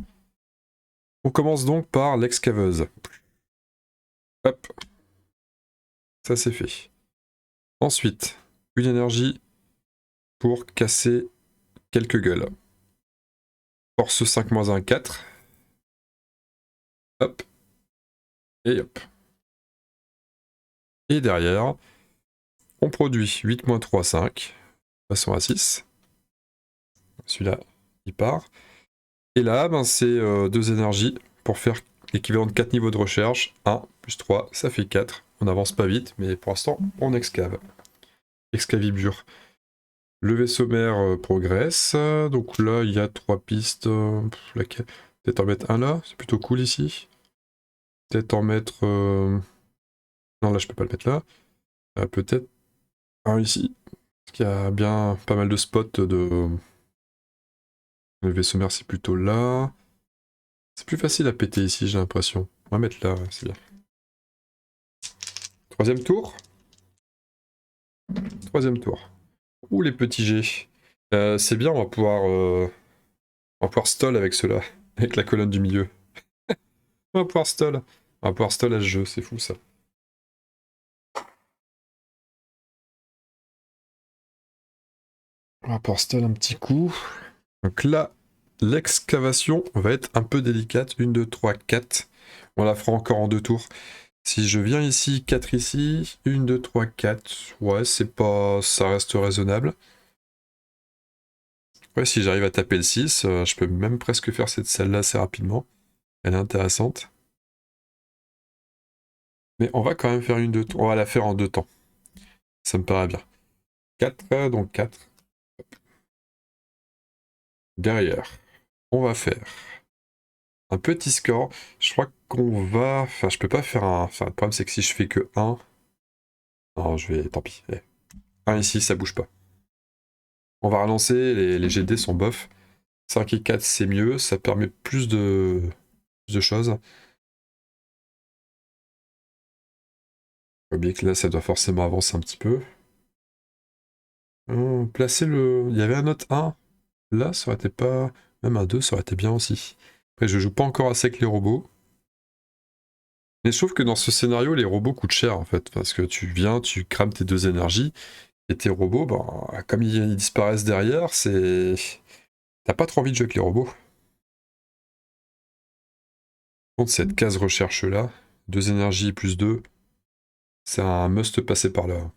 On commence donc par l'excaveuse. Hop. Ça c'est fait. Ensuite, une énergie pour casser quelques gueules. Force 5 -1, 4. Hop. Et hop. Et derrière, on produit 8 -3, 5. Passons à 6. Celui-là, il part. Et là, ben, c'est 2 énergies pour faire l'équivalent de 4 niveaux de recherche. 1 plus 3, ça fait 4. On n'avance pas vite, mais pour l'instant, on excave. Excavibure. Le vaisseau mère progresse. Donc là, il y a 3 pistes. Peut-être en mettre un là, c'est plutôt cool ici. Peut-être en mettre... Non, là, je peux pas le mettre là. Peut-être un ici. Parce qu'il y a bien pas mal de spots de... Le vaisseau mère, c'est plutôt là. C'est plus facile à péter ici, j'ai l'impression. On va mettre là, ouais, c'est bien. 3ème tour. 3ème tour. Ouh, les petits G. C'est bien, on va pouvoir stall avec ceux-là. Avec la colonne du milieu. On va pouvoir stall. On va pouvoir stall à ce jeu, c'est fou ça. On va pour stun un petit coup. Donc là, l'excavation va être un peu délicate. 1, 2, 3, 4. On la fera encore en 2 tours. Si je viens ici, 4 ici, 1, 2, 3, 4. Ouais, c'est pas. Ça reste raisonnable. Ouais, si j'arrive à taper le 6, je peux même presque faire cette salle-là assez rapidement. Elle est intéressante. Mais on va quand même faire une 2 tours. On va la faire en 2 temps. Ça me paraît bien. 4, donc 4. Derrière, on va faire un petit score. Je crois qu'on va... Enfin, je peux pas faire un... Enfin, le problème, c'est que si je fais que 1... Non, je vais... Tant pis. 1 ici, ça bouge pas. On va relancer. Les GD sont bof. 5 et 4, c'est mieux. Ça permet plus de choses. Faut oublier que là, ça doit forcément avancer un petit peu. Placer le... Il y avait un autre 1. Là, ça aurait été pas... Même un 2, ça aurait été bien aussi. Après, je joue pas encore assez avec les robots. Mais je trouve que dans ce scénario, les robots coûtent cher en fait, parce que tu viens, tu crames tes 2 énergies, et tes robots, ben, comme ils disparaissent derrière, c'est... T'as pas trop envie de jouer avec les robots. Par contre, cette case recherche là, 2 énergies plus 2, c'est un must passer par là.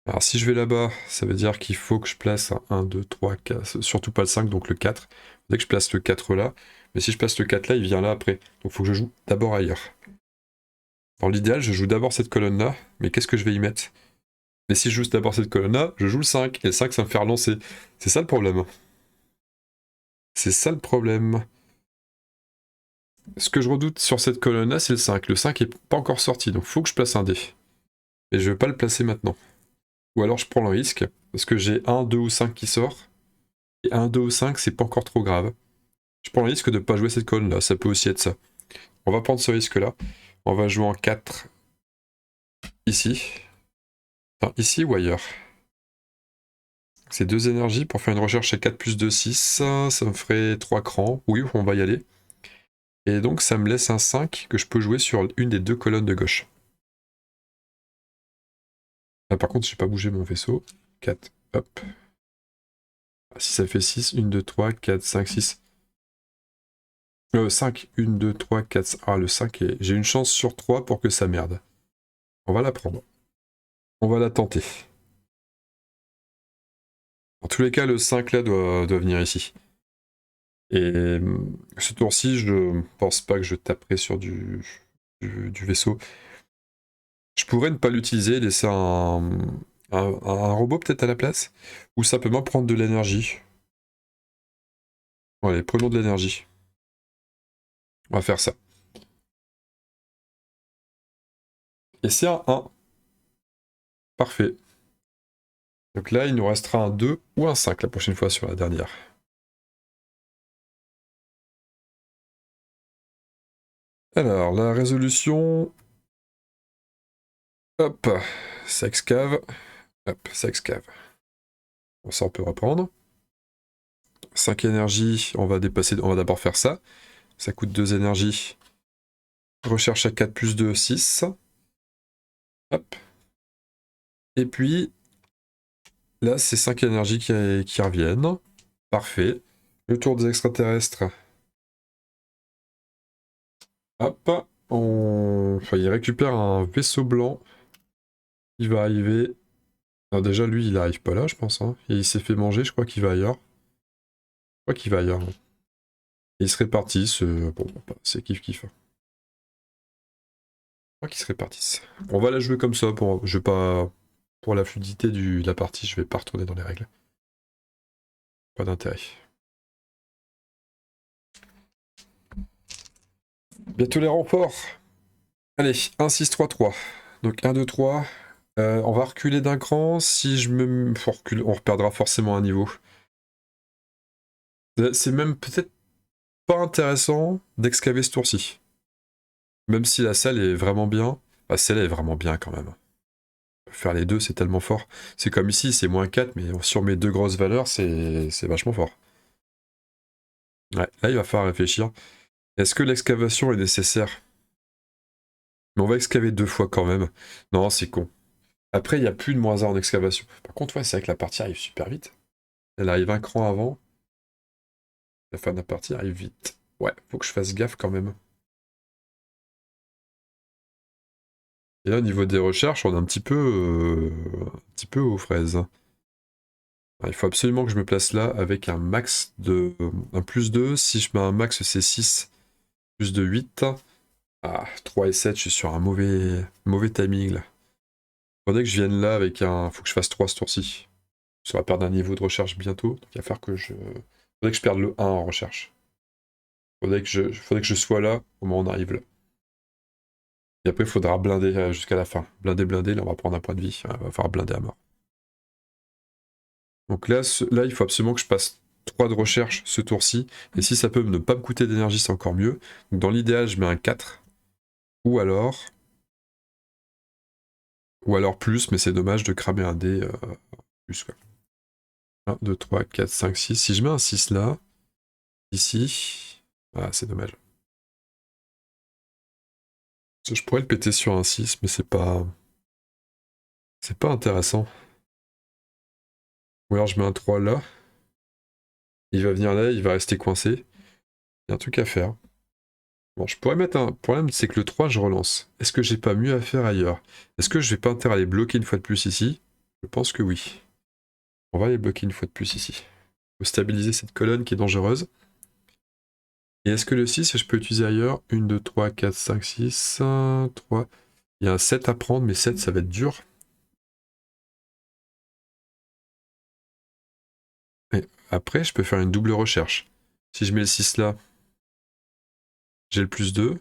Alors si je vais là-bas, ça veut dire qu'il faut que je place un 1, 2, 3, 4, surtout pas le 5, donc le 4. Dès que je place le 4 là, mais si je place le 4 là, il vient là après. Donc il faut que je joue d'abord ailleurs. Dans l'idéal, je joue d'abord cette colonne là, mais qu'est-ce que je vais y mettre? Mais si je joue d'abord cette colonne-là, je joue le 5, et le 5, ça me fait relancer. C'est ça le problème. C'est ça le problème. Ce que je redoute sur cette colonne-là, c'est le 5. Le 5 est pas encore sorti, donc faut que je place un dé. Et je vais pas le placer maintenant. Ou alors je prends le risque, parce que j'ai 1, 2 ou 5 qui sort. Et 1, 2 ou 5, c'est pas encore trop grave. Je prends le risque de pas jouer cette colonne-là, ça peut aussi être ça. On va prendre ce risque-là. On va jouer en 4 ici. Enfin, ici ou ailleurs. C'est 2 énergies pour faire une recherche à 4 plus 2, 6. Ça me ferait 3 crans. Oui, on va y aller. Et donc ça me laisse un 5 que je peux jouer sur une des 2 colonnes de gauche. Ah, par contre, j'ai pas bougé mon vaisseau. 4, hop. Si ça fait 6, 1, 2, 3, 4, 5, 6. 5, 1, 2, 3, 4. Ah, le 5 est... J'ai une chance sur 3 pour que ça merde. On va la prendre. On va la tenter. En tous les cas, le 5 là doit venir ici. Et ce tour-ci, je pense pas que je taperai sur du vaisseau. Je pourrais ne pas l'utiliser, laisser un robot peut-être à la place, ou simplement prendre de l'énergie. Allez, prenons de l'énergie. On va faire ça. Et c'est un 1. Parfait. Donc là, il nous restera un 2 ou un 5 la prochaine fois sur la dernière. Alors, la résolution... Hop, ça excave. Hop, ça excave. Bon, ça, on peut reprendre. 5 énergies, on va d'abord faire ça. Ça coûte 2 énergies. Recherche à 4 plus 2, 6. Hop. Et puis, là, c'est 5 énergies qui reviennent. Parfait. Le tour des extraterrestres. Hop. Enfin, il récupère un vaisseau blanc. Il va arriver. Alors déjà, lui, il arrive pas là, je pense. Hein. Et il s'est fait manger, je crois qu'il va ailleurs. Je crois qu'il va ailleurs. Hein. Et il se répartissent. Bon, c'est kiff-kiff. Hein. Je crois qu'ils se répartissent. On va la jouer comme ça. Je vais pas... Pour la fluidité de la partie, je vais pas retourner dans les règles. Pas d'intérêt. Bientôt les renforts. Allez, 1, 6, 3, 3. Donc 1, 2, 3. On va reculer d'un cran. Si je me... on reperdra forcément un niveau. C'est même peut-être pas intéressant d'excaver ce tour-ci. Même si la salle est vraiment bien. Bah, celle-là est vraiment bien quand même. Faire les deux, c'est tellement fort. C'est comme ici, c'est moins 4, mais sur mes 2 grosses valeurs, c'est vachement fort. Ouais, là, il va falloir réfléchir. Est-ce que l'excavation est nécessaire? Mais on va excaver 2 fois quand même. Non, c'est con. Après, il n'y a plus de -1 en excavation. Par contre, ouais, c'est vrai que la partie arrive super vite. Elle arrive un cran avant. La fin de la partie arrive vite. Ouais, faut que je fasse gaffe quand même. Et là, au niveau des recherches, on est un petit peu aux fraises. Il faut absolument que je me place là avec un max de... un +2. Si je mets un max, c'est 6. Plus de 8. Ah, 3 et 7, je suis sur un mauvais timing là. Faudrait que je vienne là avec un... Faut que je fasse 3 ce tour-ci. Ça va perdre un niveau de recherche bientôt. Donc il va falloir que je... Faudrait que je perde le 1 en recherche. Faudrait que je sois là au moment où on arrive là. Et après, il faudra blinder jusqu'à la fin. Blinder, là on va prendre un point de vie. Il va falloir blinder à mort. Donc là, il faut absolument que je passe 3 de recherche ce tour-ci. Et si ça peut ne pas me coûter d'énergie, c'est encore mieux. Donc dans l'idéal, je mets un 4. Ou alors plus, mais c'est dommage de cramer un dé plus quoi. 1, 2, 3, 4, 5, 6. Si je mets un 6 là, ici, ah c'est dommage. Je pourrais le péter sur un 6, mais c'est pas intéressant. Ou alors je mets un 3 là. Il va venir là, il va rester coincé. Il y a un truc à faire. Bon, je pourrais mettre un problème, c'est que le 3, je relance. Est-ce que j'ai pas mieux à faire ailleurs? Est-ce que je vais pas intérêt à les bloquer une fois de plus ici? Je pense que oui. On va les bloquer une fois de plus ici. Faut stabiliser cette colonne qui est dangereuse. Et est-ce que le 6, je peux utiliser ailleurs? 1, 2, 3, 4, 5, 6, 3. Il y a un 7 à prendre, mais 7, ça va être dur. Et après, je peux faire une double recherche. Si je mets le 6 là, j'ai le +2.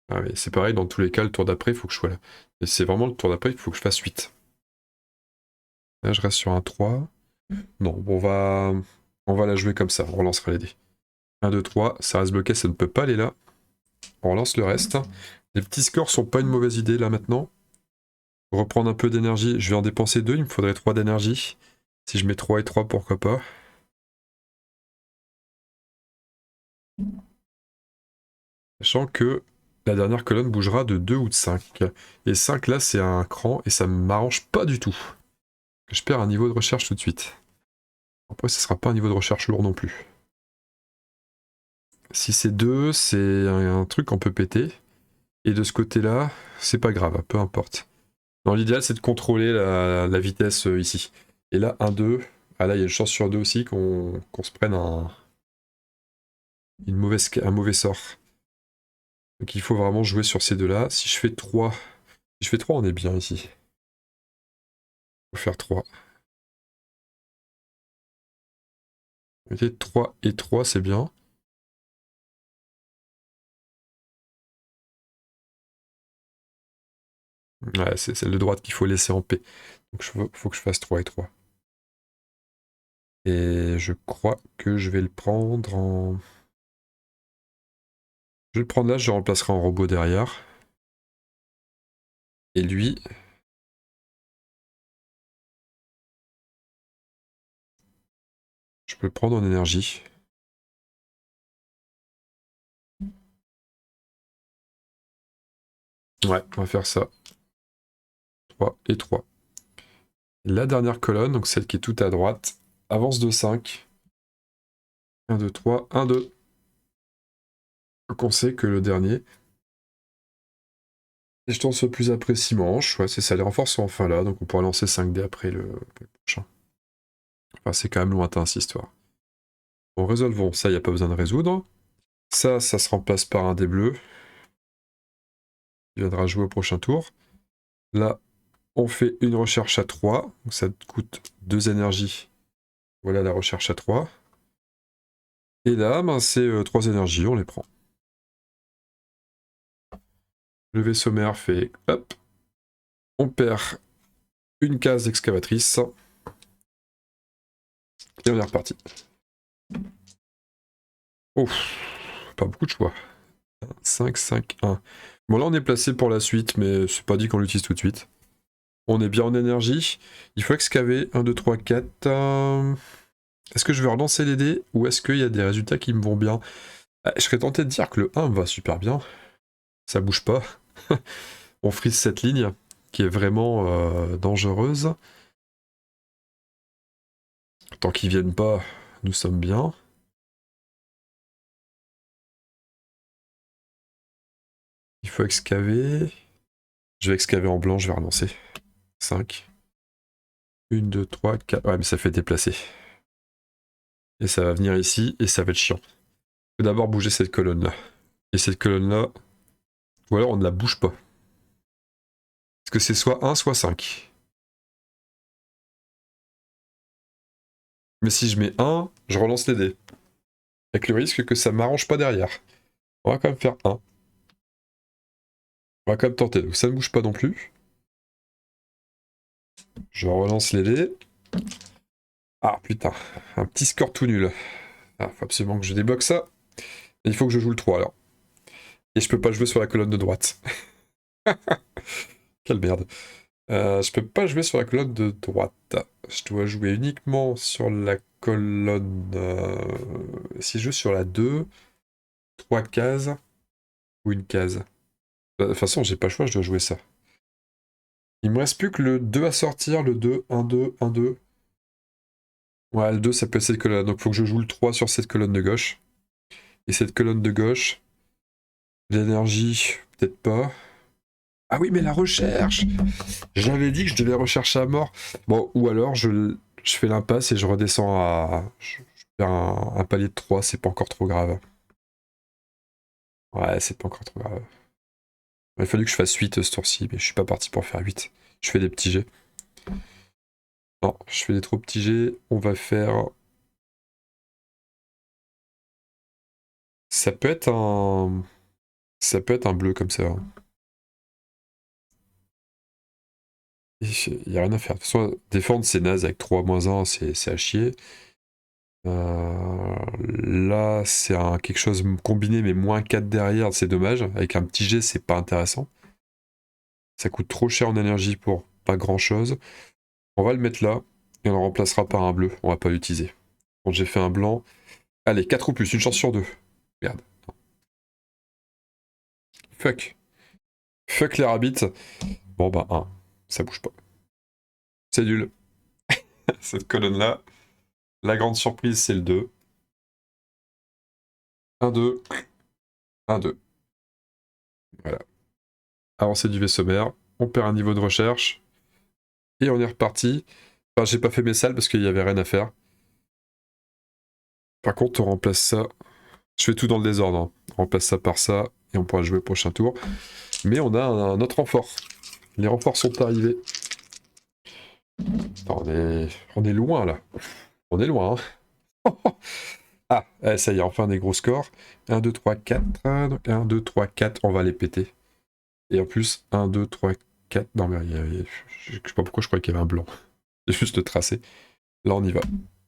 Ah oui, c'est pareil, dans tous les cas, le tour d'après, il faut que je sois là. Et c'est vraiment le tour d'après, il faut que je fasse 8. Là, je reste sur un 3. Non, bon, on va la jouer comme ça, on relancera les dés. 1, 2, 3, ça reste bloqué, ça ne peut pas aller là. On relance le reste. Les petits scores sont pas une mauvaise idée là maintenant. Reprendre un peu d'énergie, je vais en dépenser 2, il me faudrait 3 d'énergie. Si je mets 3 et 3, pourquoi pas. Sachant que la dernière colonne bougera de 2 ou de 5. Et 5 là, c'est un cran et ça ne m'arrange pas du tout. Je perds un niveau de recherche tout de suite. Après, ce sera pas un niveau de recherche lourd non plus. Si c'est 2, c'est un truc qu'on peut péter. Et de ce côté-là, c'est pas grave, peu importe. Dans l'idéal, c'est de contrôler la vitesse ici. Et là, 1, 2. Ah là, il y a une chance sur 2 aussi qu'on se prenne un mauvais sort. Donc il faut vraiment jouer sur ces deux-là. Si je fais 3, on est bien ici. Il faut faire 3. Ok, 3 et 3, c'est bien. Ouais, c'est celle de droite qu'il faut laisser en paix. Donc il faut que je fasse 3 et 3. Et je crois que je vais le prendre en... Je vais le prendre là, je le remplacerai en robot derrière. Et lui... Je peux le prendre en énergie. Ouais, on va faire ça. 3 et 3. La dernière colonne, donc celle qui est tout à droite, avance de 5. 1, 2, 3, 1, 2. Donc on sait que le dernier... Les jetons soient plus après 6 manches, ouais, c'est ça, les renforts sont enfin là, donc on pourra lancer 5 dés après le prochain. Enfin, c'est quand même lointain cette histoire. Bon, résolvons, ça, il n'y a pas besoin de résoudre. Ça se remplace par un dé bleu. Il viendra jouer au prochain tour. Là, on fait une recherche à 3, donc ça coûte 2 énergies. Voilà la recherche à 3. Et là, ben, c'est 3 énergies, on les prend. Le vaisseau mère fait hop. On perd une case d'excavatrice. Et on est reparti. Ouf, pas beaucoup de choix. 5, 5, 1. Bon, là, on est placé pour la suite, mais c'est pas dit qu'on l'utilise tout de suite. On est bien en énergie. Il faut excaver. 1, 2, 3, 4. Est-ce que je vais relancer les dés ou est-ce qu'il y a des résultats qui me vont bien? Je serais tenté de dire que le 1 me va super bien. Ça bouge pas. On frise cette ligne. qui est vraiment dangereuse. Tant qu'ils viennent pas, nous sommes bien. Il faut excaver. Je vais excaver en blanc, je vais relancer. 5. 1, 2, 3, 4. Ouais, mais ça fait déplacer. Et ça va venir ici, et ça va être chiant. Il faut d'abord bouger cette colonne-là. Et cette colonne-là, ou alors on ne la bouge pas. Parce que c'est soit 1, soit 5. Mais si je mets 1, je relance les dés. Avec le risque que ça m'arrange pas derrière. On va quand même faire 1. On va quand même tenter. Donc ça ne bouge pas non plus. Je relance les dés. Ah putain, un petit score tout nul. Ah, faut absolument que je débloque ça. Et il faut que je joue le 3 alors. Et je peux pas jouer sur la colonne de droite. Quelle merde. Je peux pas jouer sur la colonne de droite. Je dois jouer uniquement sur la colonne... si je joue sur la 2, 3 cases ou une case. De toute façon, j'ai pas le choix, je dois jouer ça. Il me reste plus que le 2 à sortir, le 2, 1, 2, 1, 2. Ouais, le 2, ça peut être cette colonne. Donc il faut que je joue le 3 sur cette colonne de gauche. Et cette colonne de gauche, l'énergie, peut-être pas. Ah oui, mais la recherche! J'avais dit que je devais rechercher à mort. Bon, ou alors je fais l'impasse et je redescends à... Je fais un palier de 3, c'est pas encore trop grave. Ouais, c'est pas encore trop grave. Il a fallu que je fasse 8 ce tour-ci, mais je suis pas parti pour faire 8. Je fais des petits jets. Non, je fais des trop petits jets. On va faire... Ça peut être un... Ça peut être un bleu comme ça. Il n'y a rien à faire. De toute façon, défendre, c'est naze avec 3-1, c'est à chier. Là, c'est quelque chose combiné, mais -4 derrière, c'est dommage. Avec un petit G, c'est pas intéressant. Ça coûte trop cher en énergie pour pas grand chose. On va le mettre là, et on le remplacera par un bleu. On va pas l'utiliser. Bon, j'ai fait un blanc. Allez, 4 ou plus, une chance sur 2. Merde. Fuck. Fuck les rabbits. Bon, bah, 1. Ça bouge pas. C'est nul. Cette colonne-là. La grande surprise, c'est le 2. 1, 2. 1, 2. Voilà. Avancée du vaisseau mère. On perd un niveau de recherche. Et on est reparti. Enfin, j'ai pas fait mes salles parce qu'il y avait rien à faire. Par contre, on remplace ça. Je fais tout dans le désordre. Hein. On remplace ça par ça. Et on pourra jouer au prochain tour. Mais on a un autre renfort. Les renforts sont arrivés. Attends, on est loin là. On est loin. Hein. Ah, ça y est, enfin des gros scores. 1, 2, 3, 4. Donc 1, 2, 3, 4. On va les péter. Et en plus, 1, 2, 3, 4. Non, mais je sais pas pourquoi je croyais qu'il y avait un blanc. J'ai juste le tracé. Là, on y va.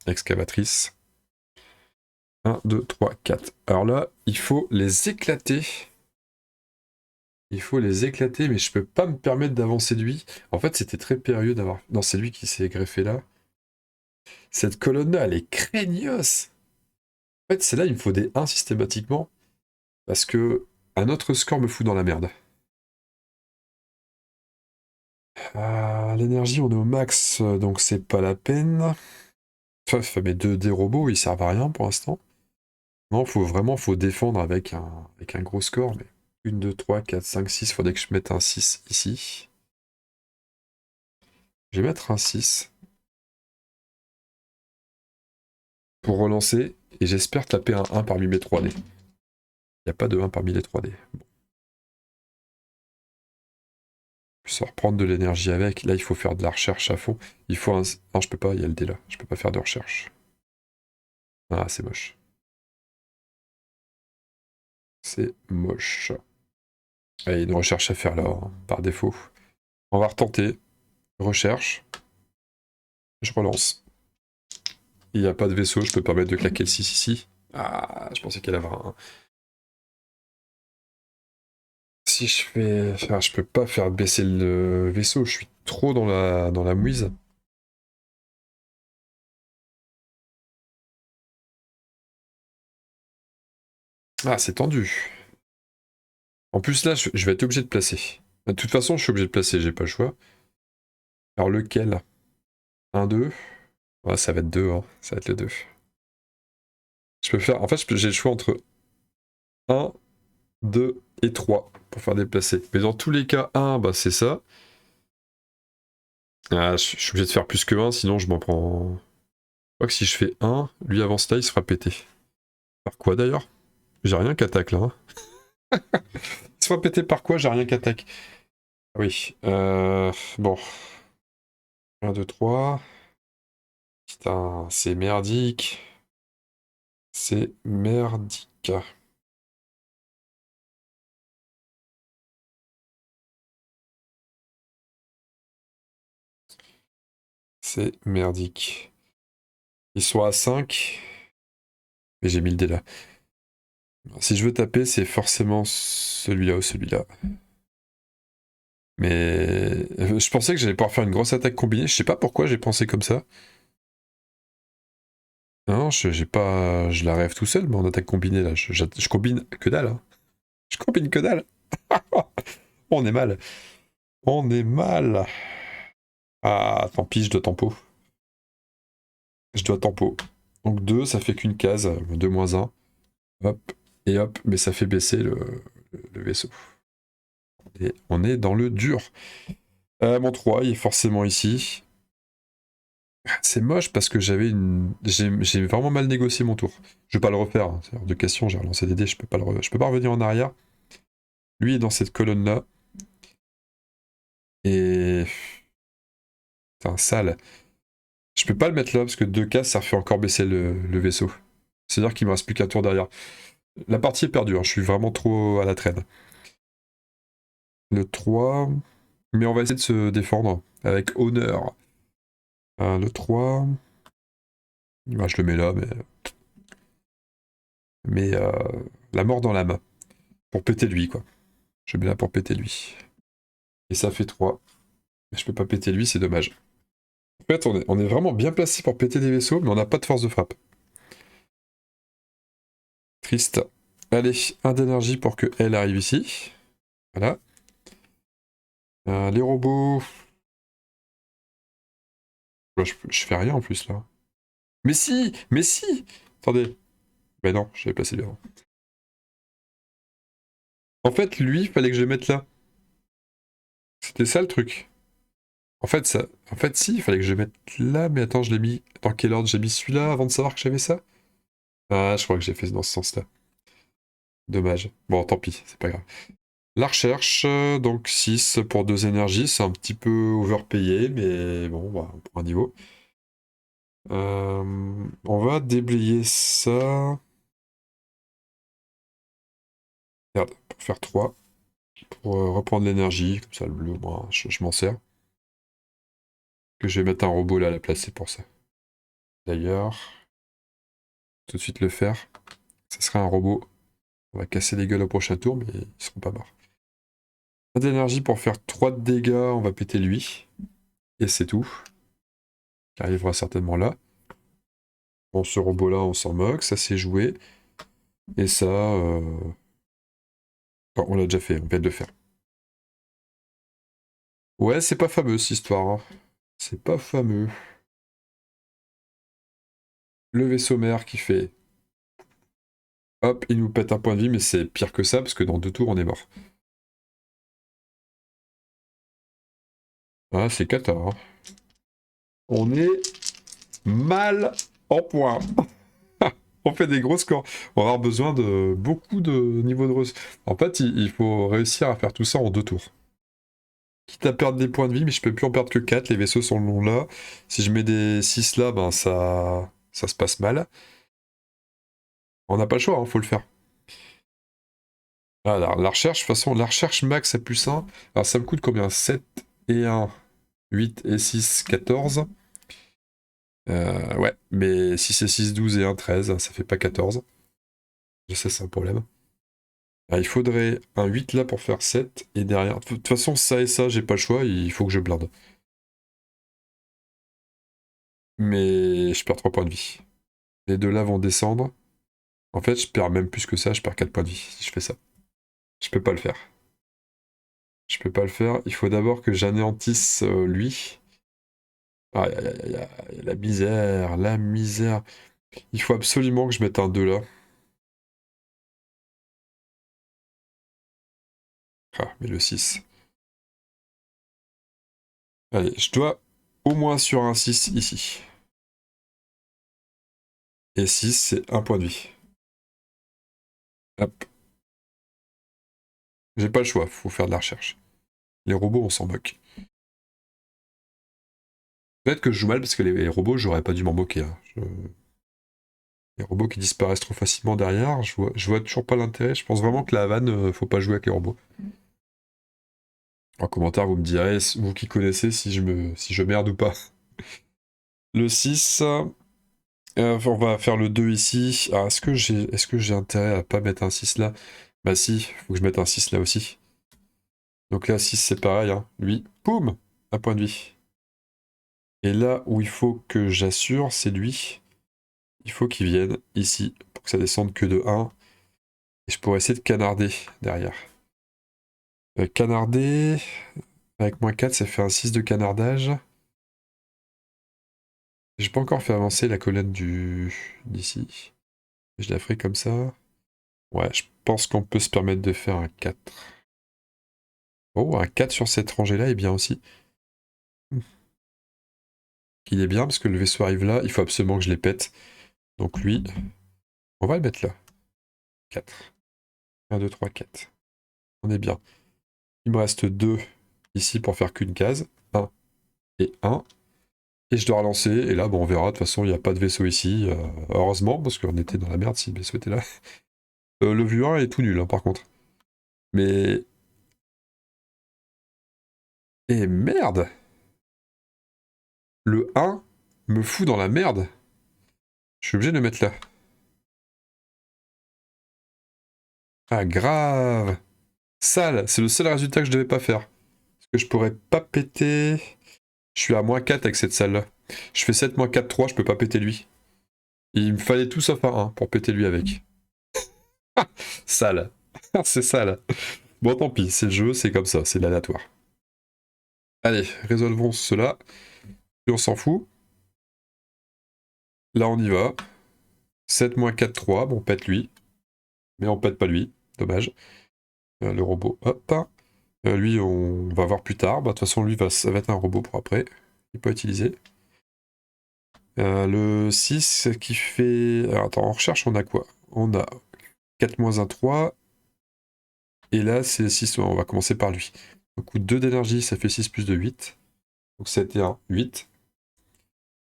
Excavatrice. 1, 2, 3, 4. Alors là, il faut les éclater. Il faut les éclater, mais je peux pas me permettre d'avancer de lui. En fait, c'était très périlleux d'avoir... Non, c'est lui qui s'est greffé là. Cette colonne-là, elle est craignos. En fait, c'est là, il me faut des 1 systématiquement. Parce que un autre score me fout dans la merde. L'énergie, on est au max, donc c'est pas la peine. Enfin, mes des robots, ils servent à rien pour l'instant. Non, faut défendre avec un gros score, mais 1, 2, 3, 4, 5, 6, faudrait que je mette un 6 ici. Je vais mettre un 6 pour relancer, et j'espère taper un 1 parmi mes 3D. Il n'y a pas de 1 parmi les 3D. Bon. Je vais reprendre de l'énergie avec. Là, il faut faire de la recherche à fond. Il faut un... Non, je peux pas, il y a le dé là. Je peux pas faire de recherche. Ah, c'est moche. C'est moche. Il y a une recherche à faire là, hein, par défaut. On va retenter. Recherche. Je relance. Il n'y a pas de vaisseau, je peux permettre de claquer le 6 ici. Ah, je pensais qu'elle avait un... Si je fais... Enfin, je peux pas faire baisser le vaisseau, je suis trop dans la mouise. Ah, c'est tendu. En plus là, je vais être obligé de placer. De toute façon, je suis obligé de placer, j'ai pas le choix. Alors lequel? 1, 2. Ouais, ça va être 2, hein. Ça va être le 2. Je peux faire. En fait, j'ai le choix entre 1, 2 et 3 pour faire déplacer. Mais dans tous les cas, 1, bah c'est ça. Ah, je suis obligé de faire plus que 1, sinon je m'en prends. Je crois que si je fais 1, lui avant cela, il se fera péter. Par quoi d'ailleurs? J'ai rien qu'attaque là. Hein. Il se fera péter par quoi? J'ai rien qu'attaque. Oui. Bon. 1, 2, 3. Putain, c'est merdique. C'est merdique. C'est merdique. Ils sont à 5. Mais j'ai mis le dé là. Si je veux taper, c'est forcément celui-là ou celui-là. Mais je pensais que j'allais pouvoir faire une grosse attaque combinée. Je sais pas pourquoi j'ai pensé comme ça. Non, j'ai pas. Je la rêve tout seul, mon attaque combinée là. Je combine que dalle. Hein. Je combine que dalle. On est mal. On est mal. Ah, tant pis, je dois tempo. Je dois tempo. Donc 2, ça fait qu'une case. 2 moins 1. Hop. Et hop. Mais ça fait baisser le vaisseau. Et on est dans le dur. Mon 3, il est forcément ici. C'est moche parce que j'ai vraiment mal négocié mon tour. Je vais pas le refaire, hein. C'est hors de question, j'ai relancé des dés, je peux pas revenir en arrière. Lui est dans cette colonne là. Et. Putain, sale. Je peux pas le mettre là parce que 2 cases ça fait encore baisser le vaisseau. C'est-à-dire qu'il me reste plus qu'un tour derrière. La partie est perdue, hein. Je suis vraiment trop à la traîne. Le 3. Mais on va essayer de se défendre avec honneur. Le 3. Bah, je le mets là, mais la mort dans l'âme. Pour péter lui, quoi. Je le mets là pour péter lui. Et ça fait 3. Mais je peux pas péter lui, c'est dommage. En fait, on est vraiment bien placé pour péter des vaisseaux, mais on n'a pas de force de frappe. Triste. Allez, un d'énergie pour que elle arrive ici. Voilà. Les robots. Là, je fais rien en plus là. Mais si! Mais si! Attendez. Ben non, j'avais placé lui avant. En fait, lui, il fallait que je le mette là. C'était ça le truc. En fait, si, il fallait que je le mette là, mais attends, je l'ai mis. Dans quel ordre? J'ai mis celui-là avant de savoir que j'avais ça? Ah, je crois que j'ai fait dans ce sens-là. Dommage. Bon, tant pis, c'est pas grave. La recherche, donc 6 pour 2 énergies, c'est un petit peu overpayé, mais bon, bah, on prend un niveau. On va déblayer ça. Regarde, pour faire 3, pour reprendre l'énergie, comme ça le bleu, moi, je m'en sers. Que je vais mettre un robot là à la place, c'est pour ça. D'ailleurs, tout de suite le faire. Ça sera un robot. On va casser les gueules au prochain tour, mais ils seront pas morts. Un d'énergie pour faire 3 de dégâts, on va péter lui. Et c'est tout. Qui arrivera certainement là. Bon, ce robot-là, on s'en moque, ça s'est joué. Et ça, enfin, on l'a déjà fait, on vient de le faire. Ouais, c'est pas fameux cette histoire. Hein. C'est pas fameux. Le vaisseau mère qui fait. Hop, il nous pète un point de vie, mais c'est pire que ça, parce que dans 2 tours, on est mort. Ah, c'est cata. Hein. On est mal en point. On fait des gros scores. On va avoir besoin de beaucoup de niveaux de ressources. En fait, il faut réussir à faire tout ça en 2 tours. Quitte à perdre des points de vie, mais je peux plus en perdre que 4. Les vaisseaux sont longs là. Si je mets des 6 là, ben ça se passe mal. On n'a pas le choix, hein, faut le faire. Ah, la recherche, de toute façon, la recherche max à plus 1. Alors ça me coûte combien? 7 et 1, 8 et 6, 14. Ouais, mais 6 et 6, 12 et 1, 13, ça fait pas 14. Je sais, c'est un problème. Alors, il faudrait un 8 là pour faire 7, et derrière... De toute façon, ça et ça, j'ai pas le choix, il faut que je blinde. Mais je perds 3 points de vie. Les deux là vont descendre. En fait, je perds même plus que ça, je perds 4 points de vie si je fais ça. Je peux pas le faire. Je peux pas le faire. Il faut d'abord que j'anéantisse lui. Aïe, aïe, aïe, aïe, aïe, la misère, la misère. Il faut absolument que je mette un 2 là. Ah, mais le 6. Allez, je dois au moins sur un 6 ici. Et 6, c'est un point de vie. Hop. J'ai pas le choix, faut faire de la recherche. Les robots, on s'en moque. Peut-être que je joue mal parce que les robots, j'aurais pas dû m'en moquer. Hein. Les robots qui disparaissent trop facilement derrière, je vois toujours pas l'intérêt. Je pense vraiment que la vanne, faut pas jouer avec les robots. En commentaire, vous me direz, vous qui connaissez, si je merde ou pas. Le 6, on va faire le 2 ici. Alors, est-ce que j'ai intérêt à pas mettre un 6 là? Bah si, faut que je mette un 6 là aussi. Donc là, 6 c'est pareil, hein. Lui, boum, un point de vie. Et là où il faut que j'assure, c'est lui. Il faut qu'il vienne ici pour que ça descende que de 1. Et je pourrais essayer de canarder derrière. Canarder, avec -4, ça fait un 6 de canardage. J'ai pas encore fait avancer la colonne d'ici. Je la ferai comme ça. Ouais, je pense qu'on peut se permettre de faire un 4. Oh, un 4 sur cette rangée-là est bien aussi. Il est bien parce que le vaisseau arrive là, il faut absolument que je les pète. Donc lui, on va le mettre là. 4. 1, 2, 3, 4. On est bien. Il me reste 2 ici pour faire qu'une case. 1 et 1. Et je dois relancer. Et là, bon, on verra. De toute façon, il n'y a pas de vaisseau ici. Heureusement, parce qu'on était dans la merde si le vaisseau était là. Le vue 1 est tout nul, hein, par contre. Mais... Et merde! Le 1 me fout dans la merde. Je suis obligé de le mettre là. Ah, grave! Sale! C'est le seul résultat que je devais pas faire. Parce que je pourrais pas péter... Je suis à -4 avec cette salle-là. Je fais 7 -4, 3, je peux pas péter lui. Il me fallait tout sauf un 1 pour péter lui avec. Sale. C'est sale. Bon, tant pis, c'est le jeu, c'est comme ça, c'est l'aléatoire. Allez, résolvons cela. Et on s'en fout. Là, on y va. 7 -4, 3. Bon, on pète lui. Mais on pète pas lui. Dommage. Le robot, hop. Lui, on va voir plus tard. Bah, de toute façon, lui, ça va être un robot pour après. Il peut utiliser. Le 6 qui fait... Alors, attends, en recherche, on a quoi? On a 4 -1, 3. Et là, c'est 6. On va commencer par lui. Donc, 2 d'énergie, ça fait 6 plus de 8. Donc, 7 et 1, 8.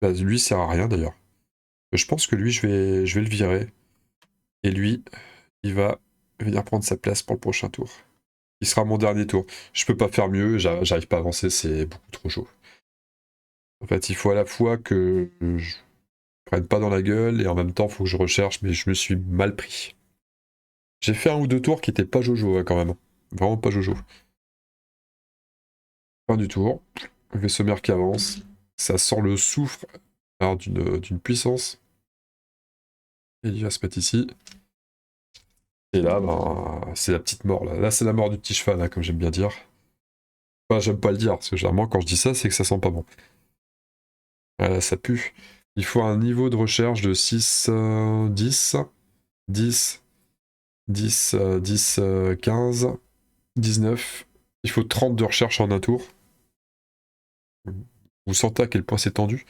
Bah, lui, sert à rien, d'ailleurs. Je pense que lui, je vais le virer. Et lui, il va venir prendre sa place pour le prochain tour. Il sera mon dernier tour. Je peux pas faire mieux, j'arrive pas à avancer, c'est beaucoup trop chaud. En fait, il faut à la fois que je prenne pas dans la gueule et en même temps, il faut que je recherche, mais je me suis mal pris. J'ai fait un ou deux tours qui étaient pas jojo, hein, quand même. Vraiment pas jojo. Fin du tour. Vaisseau mère qui avance. Ça sent le soufre d'une puissance. Et il va se mettre ici. Et là, ben, c'est la petite mort. Là, c'est la mort du petit cheval, hein, comme j'aime bien dire. Enfin, j'aime pas le dire, parce que généralement, quand je dis ça, c'est que ça sent pas bon. Voilà, ça pue. Il faut un niveau de recherche de 6, 10, 10, 10, 10, 15, 19. Il faut 30 de recherche en un tour. Vous sentez à quel point c'est tendu?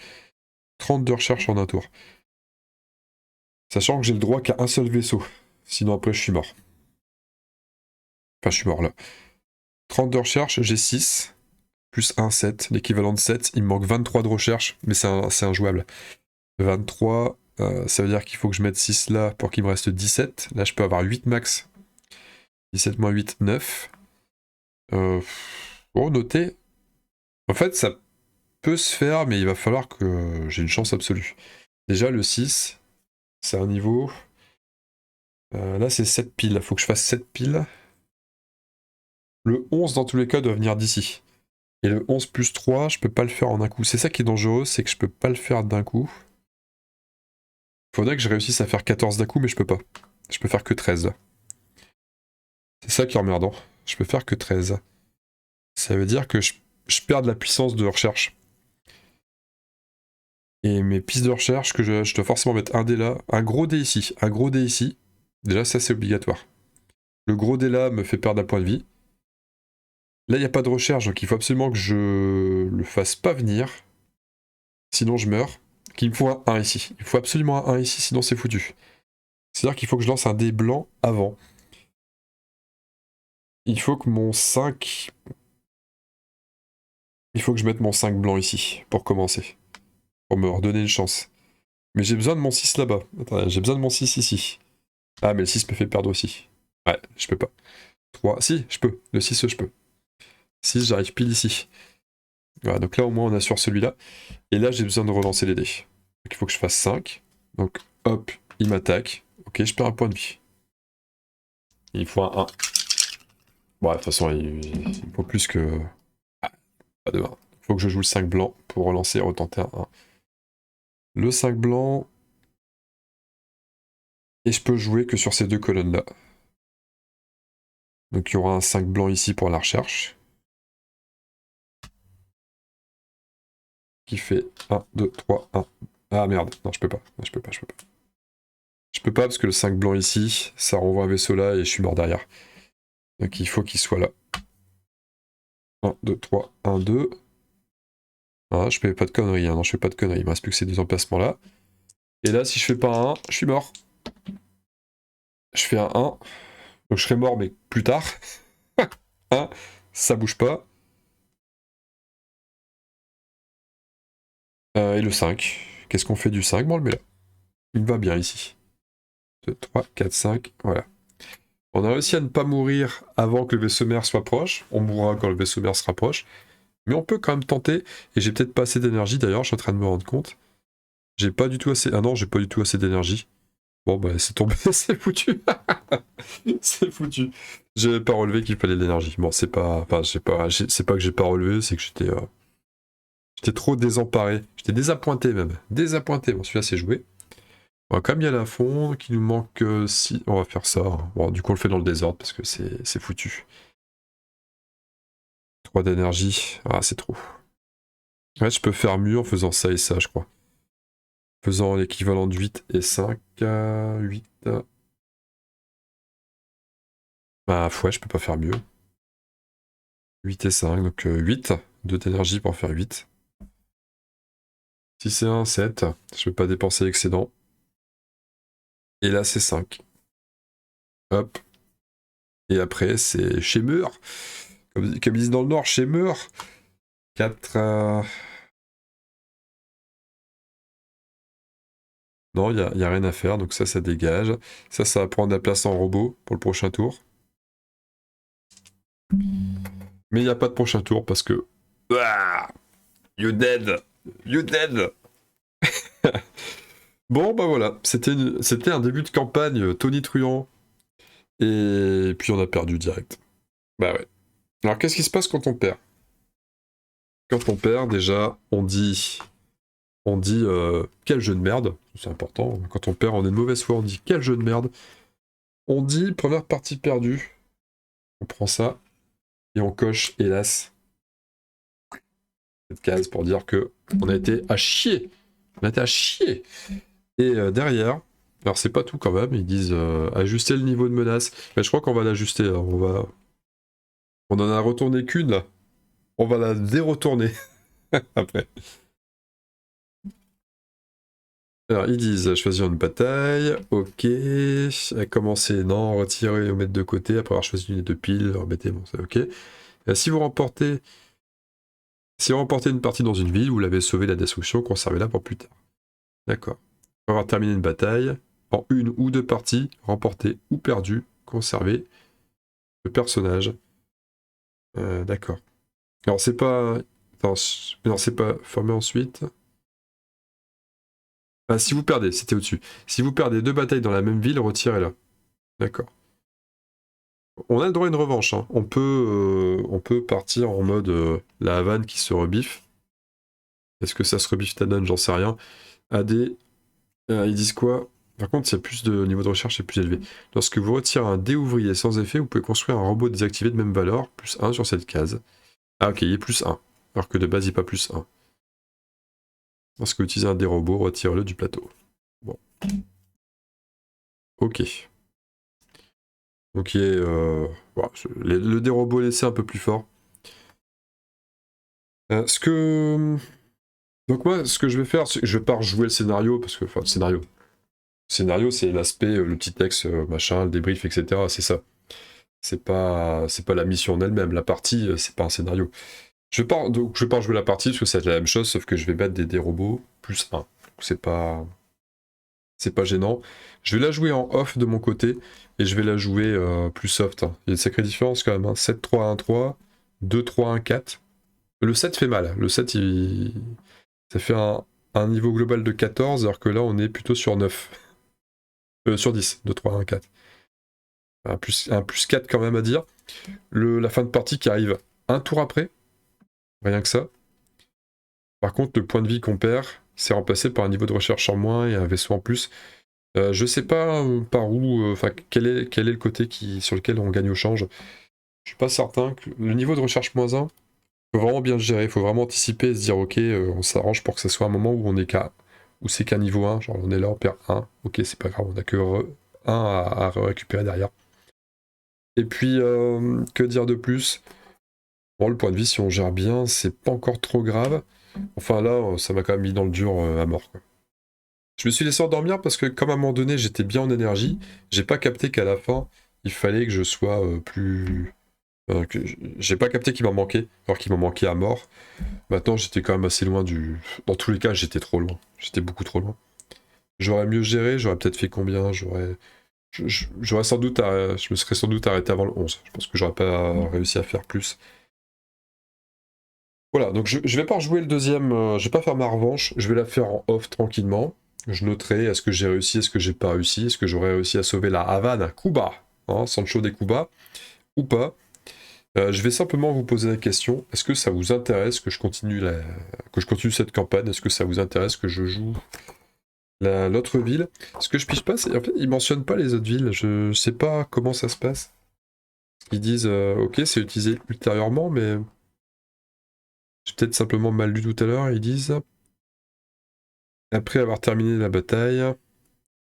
30 de recherche en un tour. Sachant que j'ai le droit qu'à un seul vaisseau. Sinon après je suis mort. Enfin je suis mort là. 30 de recherche, j'ai 6. Plus 1, 7. L'équivalent de 7. Il me manque 23 de recherche, mais c'est injouable. 23, ça veut dire qu'il faut que je mette 6 là pour qu'il me reste 17. Là je peux avoir 8 max. 17 moins 8, 9. Bon, noter. En fait, ça peut se faire, mais il va falloir que j'ai une chance absolue. Déjà, le 6, c'est un niveau. Là, c'est 7 piles. Il faut que je fasse 7 piles. Le 11, dans tous les cas, doit venir d'ici. Et le 11 plus 3, je peux pas le faire en un coup. C'est ça qui est dangereux, c'est que je peux pas le faire d'un coup. Faudrait que je réussisse à faire 14 d'un coup, mais je peux pas. Je peux faire que 13. C'est ça qui est emmerdant. Je peux faire que 13. ça veut dire que je perds de la puissance de recherche. Et mes pistes de recherche, que je dois forcément mettre un dé là, un gros dé ici, un gros dé ici. Déjà, ça c'est obligatoire. Le gros dé là me fait perdre un point de vie. Là, il n'y a pas de recherche, donc il faut absolument que je le fasse pas venir. Sinon, je meurs. Qu'il me faut un 1 ici. Il faut absolument un 1 ici, sinon c'est foutu. C'est-à-dire qu'il faut que je lance un dé blanc avant. Il faut que mon 5... Il faut que je mette mon 5 blanc ici, pour commencer. Pour me redonner une chance. Mais j'ai besoin de mon 6 là-bas. Attends, j'ai besoin de mon 6 ici. Ah, mais le 6 me fait perdre aussi. Ouais, je peux pas. 3, si, je peux. Le 6, je peux. 6, j'arrive pile ici. Voilà, donc là, au moins, on assure celui-là. Et là, j'ai besoin de relancer les dés. Donc, il faut que je fasse 5. Donc, hop, il m'attaque. Ok, je perds un point de vie. Il faut un 1. Bon, de toute façon, il faut plus que... Ah, pas de 1. Il faut que je joue le 5 blanc pour relancer et retenter un 1. Le 5 blanc... Et je peux jouer que sur ces deux colonnes-là. Donc, il y aura un 5 blanc ici pour la recherche. Qui fait 1, 2, 3, 1. Ah merde, non, je peux pas. Je peux pas. Je peux pas parce que le 5 blanc ici, ça renvoie un vaisseau là et je suis mort derrière. Donc il faut qu'il soit là. 1, 2, 3, 1, 2. Ah, je fais pas de conneries, hein. Non, je fais pas de conneries. Il me reste plus que ces deux emplacements là. Et là, si je fais pas un 1, je suis mort. Je fais un 1. Donc je serai mort, mais plus tard. 1, ça bouge pas. Et le 5. Qu'est-ce qu'on fait du 5? Bon, on le met là. Il va bien ici. 2, 3, 4, 5. Voilà. On a réussi à ne pas mourir avant que le vaisseau mère soit proche. On mourra quand le vaisseau mère sera proche. Mais on peut quand même tenter. Et j'ai peut-être pas assez d'énergie d'ailleurs, je suis en train de me rendre compte. J'ai pas du tout assez... Ah non, j'ai pas du tout assez d'énergie. Bon bah c'est tombé, c'est foutu. C'est foutu. J'avais pas relevé qu'il fallait de l'énergie. Bon, c'est pas... Enfin, c'est pas que j'ai pas relevé, c'est que j'étais trop désemparé. J'étais désappointé même. Désappointé. Bon, celui-là c'est joué. On va quand même y aller à fond, qu'il nous manque... si... On va faire ça. Bon, du coup on le fait dans le désordre parce que c'est foutu. 3 d'énergie. Ah, c'est trop. Ouais, je peux faire mieux en faisant ça et ça, je crois. Faisant l'équivalent de 8 et 5. 8. Bah, ouais, je peux pas faire mieux. 8 et 5, donc 8. 2 d'énergie pour faire 8. 6 et 1, 7. Je peux pas dépenser l'excédent. Et là, c'est 5. Hop. Et après, c'est chez Meur. Comme ils disent dans le Nord, chez Meur. 4. Non, il y a rien à faire, donc ça dégage. Ça va prendre la place en robot pour le prochain tour. Mais il n'y a pas de prochain tour parce que... Ah, you dead! You dead! Bon, bah voilà, c'était un début de campagne tonitruant. Et puis on a perdu direct. Bah ouais. Alors qu'est-ce qui se passe quand on perd? Quand on perd, déjà, on dit quel jeu de merde, c'est important. Quand on perd, on est de mauvaise foi, on dit quel jeu de merde. On dit première partie perdue. On prend ça et on coche, hélas, cette case pour dire que on a été à chier. On a été à chier. Et derrière, alors c'est pas tout quand même, ils disent ajuster le niveau de menace. Mais je crois qu'on va l'ajuster. On en a retourné qu'une là. On va la déretourner après. Alors ils disent choisir une bataille, ok. Commencer, non, retirer ou mettre de côté après avoir choisi une des deux piles, remettez, bon c'est ok. Si vous remportez une partie dans une ville, vous l'avez sauvé la destruction, conservez-la pour plus tard. D'accord. On va avoir terminé une bataille, en une ou deux parties, remporté ou perdu, conserver le personnage. D'accord. Alors c'est pas... Attends, non, c'est pas formé ensuite. Ah, si vous perdez, c'était au-dessus. Si vous perdez 2 batailles dans la même ville, retirez-la. D'accord. On a le droit à une revanche. Hein. On peut partir en mode la Havane qui se rebiffe. Est-ce que ça se rebiffe Tanan? J'en sais rien. AD, ils disent quoi? Par contre, s'il y a plus de niveau de recherche, c'est plus élevé. Lorsque vous retirez un dé ouvrier sans effet, vous pouvez construire un robot désactivé de même valeur, plus 1 sur cette case. Ah ok, il est plus 1. Alors que de base, il n'est pas plus 1. Lorsque vous utilisez un des robots, retirez-le du plateau. Bon. Ok. Donc voilà, le dérobot laissé un peu plus fort. Ce que... Donc moi, ce que je vais faire, je vais pas rejouer le scénario, parce que... Enfin, le scénario. Le scénario, c'est l'aspect, le petit texte, machin, le débrief, etc. C'est ça. C'est pas la mission en elle-même. La partie, c'est pas un scénario. Je vais pas rejouer la partie, parce que c'est la même chose, sauf que je vais mettre des robots plus 1. Donc c'est pas gênant. Je vais la jouer en off de mon côté, et je vais la jouer plus soft, hein. Il y a une sacrée différence quand même, hein. 7-3-1-3, 2-3-1-4. Le 7 fait mal. Le 7, ça fait un niveau global de 14, alors que là, on est plutôt sur 9. Sur 10, 2-3-1-4. Un plus 4 quand même à dire. La fin de partie qui arrive un tour après, rien que ça. Par contre, le point de vie qu'on perd, c'est remplacé par un niveau de recherche en moins et un vaisseau en plus. Je sais pas par où, enfin quel est le côté sur lequel on gagne au change. Je suis pas certain que le niveau de recherche moins 1, faut vraiment bien le gérer, il faut vraiment anticiper et se dire ok, on s'arrange pour que ce soit un moment où on est où c'est qu'un niveau 1, genre on est là, on perd 1, ok c'est pas grave, on a que 1 à récupérer derrière. Et puis que dire de plus? Bon, le point de vie, si on gère bien, c'est pas encore trop grave. Enfin là, ça m'a quand même mis dans le dur à mort, quoi. Je me suis laissé endormir parce que comme à un moment donné j'étais bien en énergie, j'ai pas capté qu'à la fin il fallait que je sois plus... j'ai pas capté qu'il m'en manquait, alors qu'il m'en manquait à mort. Maintenant j'étais quand même assez loin du... Dans tous les cas j'étais trop loin, j'étais beaucoup trop loin. J'aurais mieux géré, j'aurais peut-être fait combien, j'aurais sans doute... Je me serais sans doute arrêté avant le 11. Je pense que j'aurais pas réussi à faire plus. Voilà, donc je vais pas rejouer le deuxième, je vais pas faire ma revanche, je vais la faire en off tranquillement. Je noterai est-ce que j'ai réussi, est-ce que j'ai pas réussi, est-ce que j'aurais réussi à sauver la Havane, Cuba, hein, Sancho de Cuba, ou pas. Je vais simplement vous poser la question, est-ce que ça vous intéresse que je continue cette campagne, est-ce que ça vous intéresse que je joue l'autre ville? Ce que je piche pas, c'est en fait ils mentionnent pas les autres villes, je sais pas comment ça se passe. Ils disent ok c'est utilisé ultérieurement, mais j'ai peut-être simplement mal lu tout à l'heure, ils disent après avoir terminé la bataille,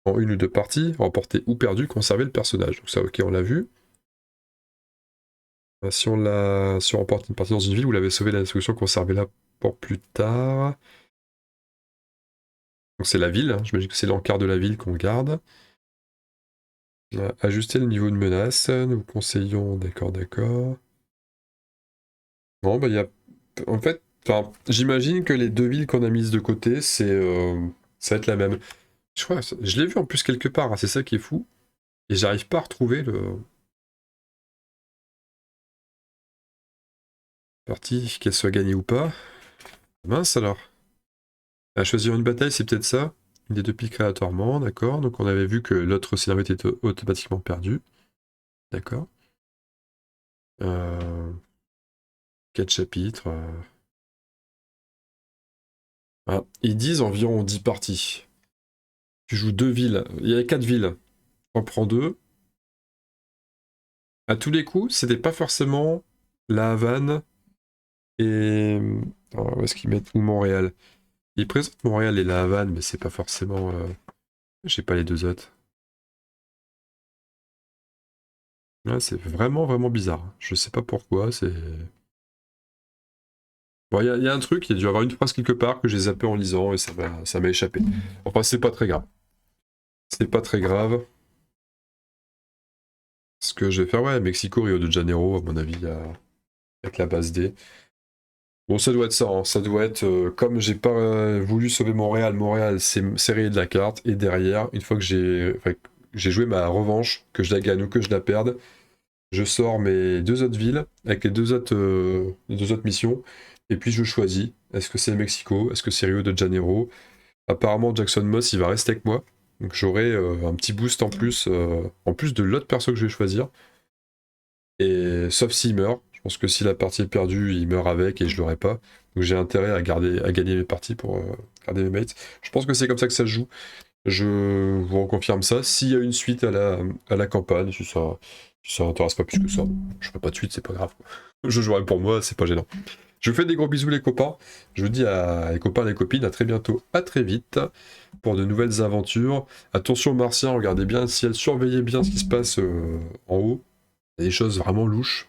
en une ou deux parties, remporté ou perdu, conserver le personnage. Donc ça, ok, on l'a vu. Si on remporte une partie dans une ville, vous l'avez sauvé la solution, conservez-la pour plus tard. Donc c'est la ville, hein. J'imagine que c'est l'encart de la ville qu'on garde. Ajuster le niveau de menace, nous vous conseillons, d'accord. Bon, bah il y a... En fait, j'imagine que les deux villes qu'on a mises de côté, ça va être la même. Je crois, je l'ai vu en plus quelque part, hein, c'est ça qui est fou. Et j'arrive pas à retrouver le... Partie, qu'elle soit gagnée ou pas. Mince alors. À choisir une bataille, c'est peut-être ça. Une des deux piles aléatoirement, d'accord. Donc on avait vu que l'autre scénario était automatiquement perdu. D'accord. 4 chapitres. Ah, ils disent environ 10 parties. Tu joues deux villes. Il y avait 4 villes. On prend deux. À tous les coups, c'était pas forcément la Havane et... Alors, où est-ce qu'ils mettent Montréal? Ils présentent Montréal et la Havane, mais c'est pas forcément... J'ai pas les deux autres. Ouais, c'est vraiment bizarre. Je sais pas pourquoi, c'est... Bon, il y a un truc, il y a dû y avoir une phrase quelque part que j'ai zappé en lisant et ça m'a échappé. Enfin, c'est pas très grave. C'est pas très grave. Ce que je vais faire, ouais, Mexico, Rio de Janeiro, à mon avis, avec la base D. Bon, ça doit être ça, hein. Ça doit être, comme j'ai pas voulu sauver Montréal, c'est rayé de la carte, et derrière, une fois que j'ai joué ma revanche, que je la gagne ou que je la perde, je sors mes deux autres villes, avec les deux autres missions, et puis je choisis, est-ce que c'est Mexico, est-ce que c'est Rio de Janeiro? Apparemment, Jackson Moss, il va rester avec moi. Donc j'aurai un petit boost en plus de l'autre perso que je vais choisir. Et sauf s'il meurt. Je pense que si la partie est perdue, il meurt avec et je l'aurai pas. Donc j'ai intérêt à gagner mes parties pour garder mes mates. Je pense que c'est comme ça que ça se joue. Je vous reconfirme ça. S'il y a une suite à la campagne, Si ça n'intéresse pas plus que ça, je ferai pas de suite, c'est pas grave. Je jouerai pour moi, c'est pas gênant. Je vous fais des gros bisous les copains. Je vous dis à les copains et les copines, à très bientôt, à très vite pour de nouvelles aventures. Attention aux martiens, regardez bien le ciel, surveillez bien ce qui se passe en haut. Il y a des choses vraiment louches.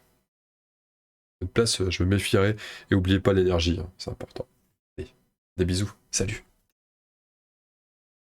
Une place, je me méfierai. Et n'oubliez pas l'énergie, hein, c'est important. Allez, des bisous, salut.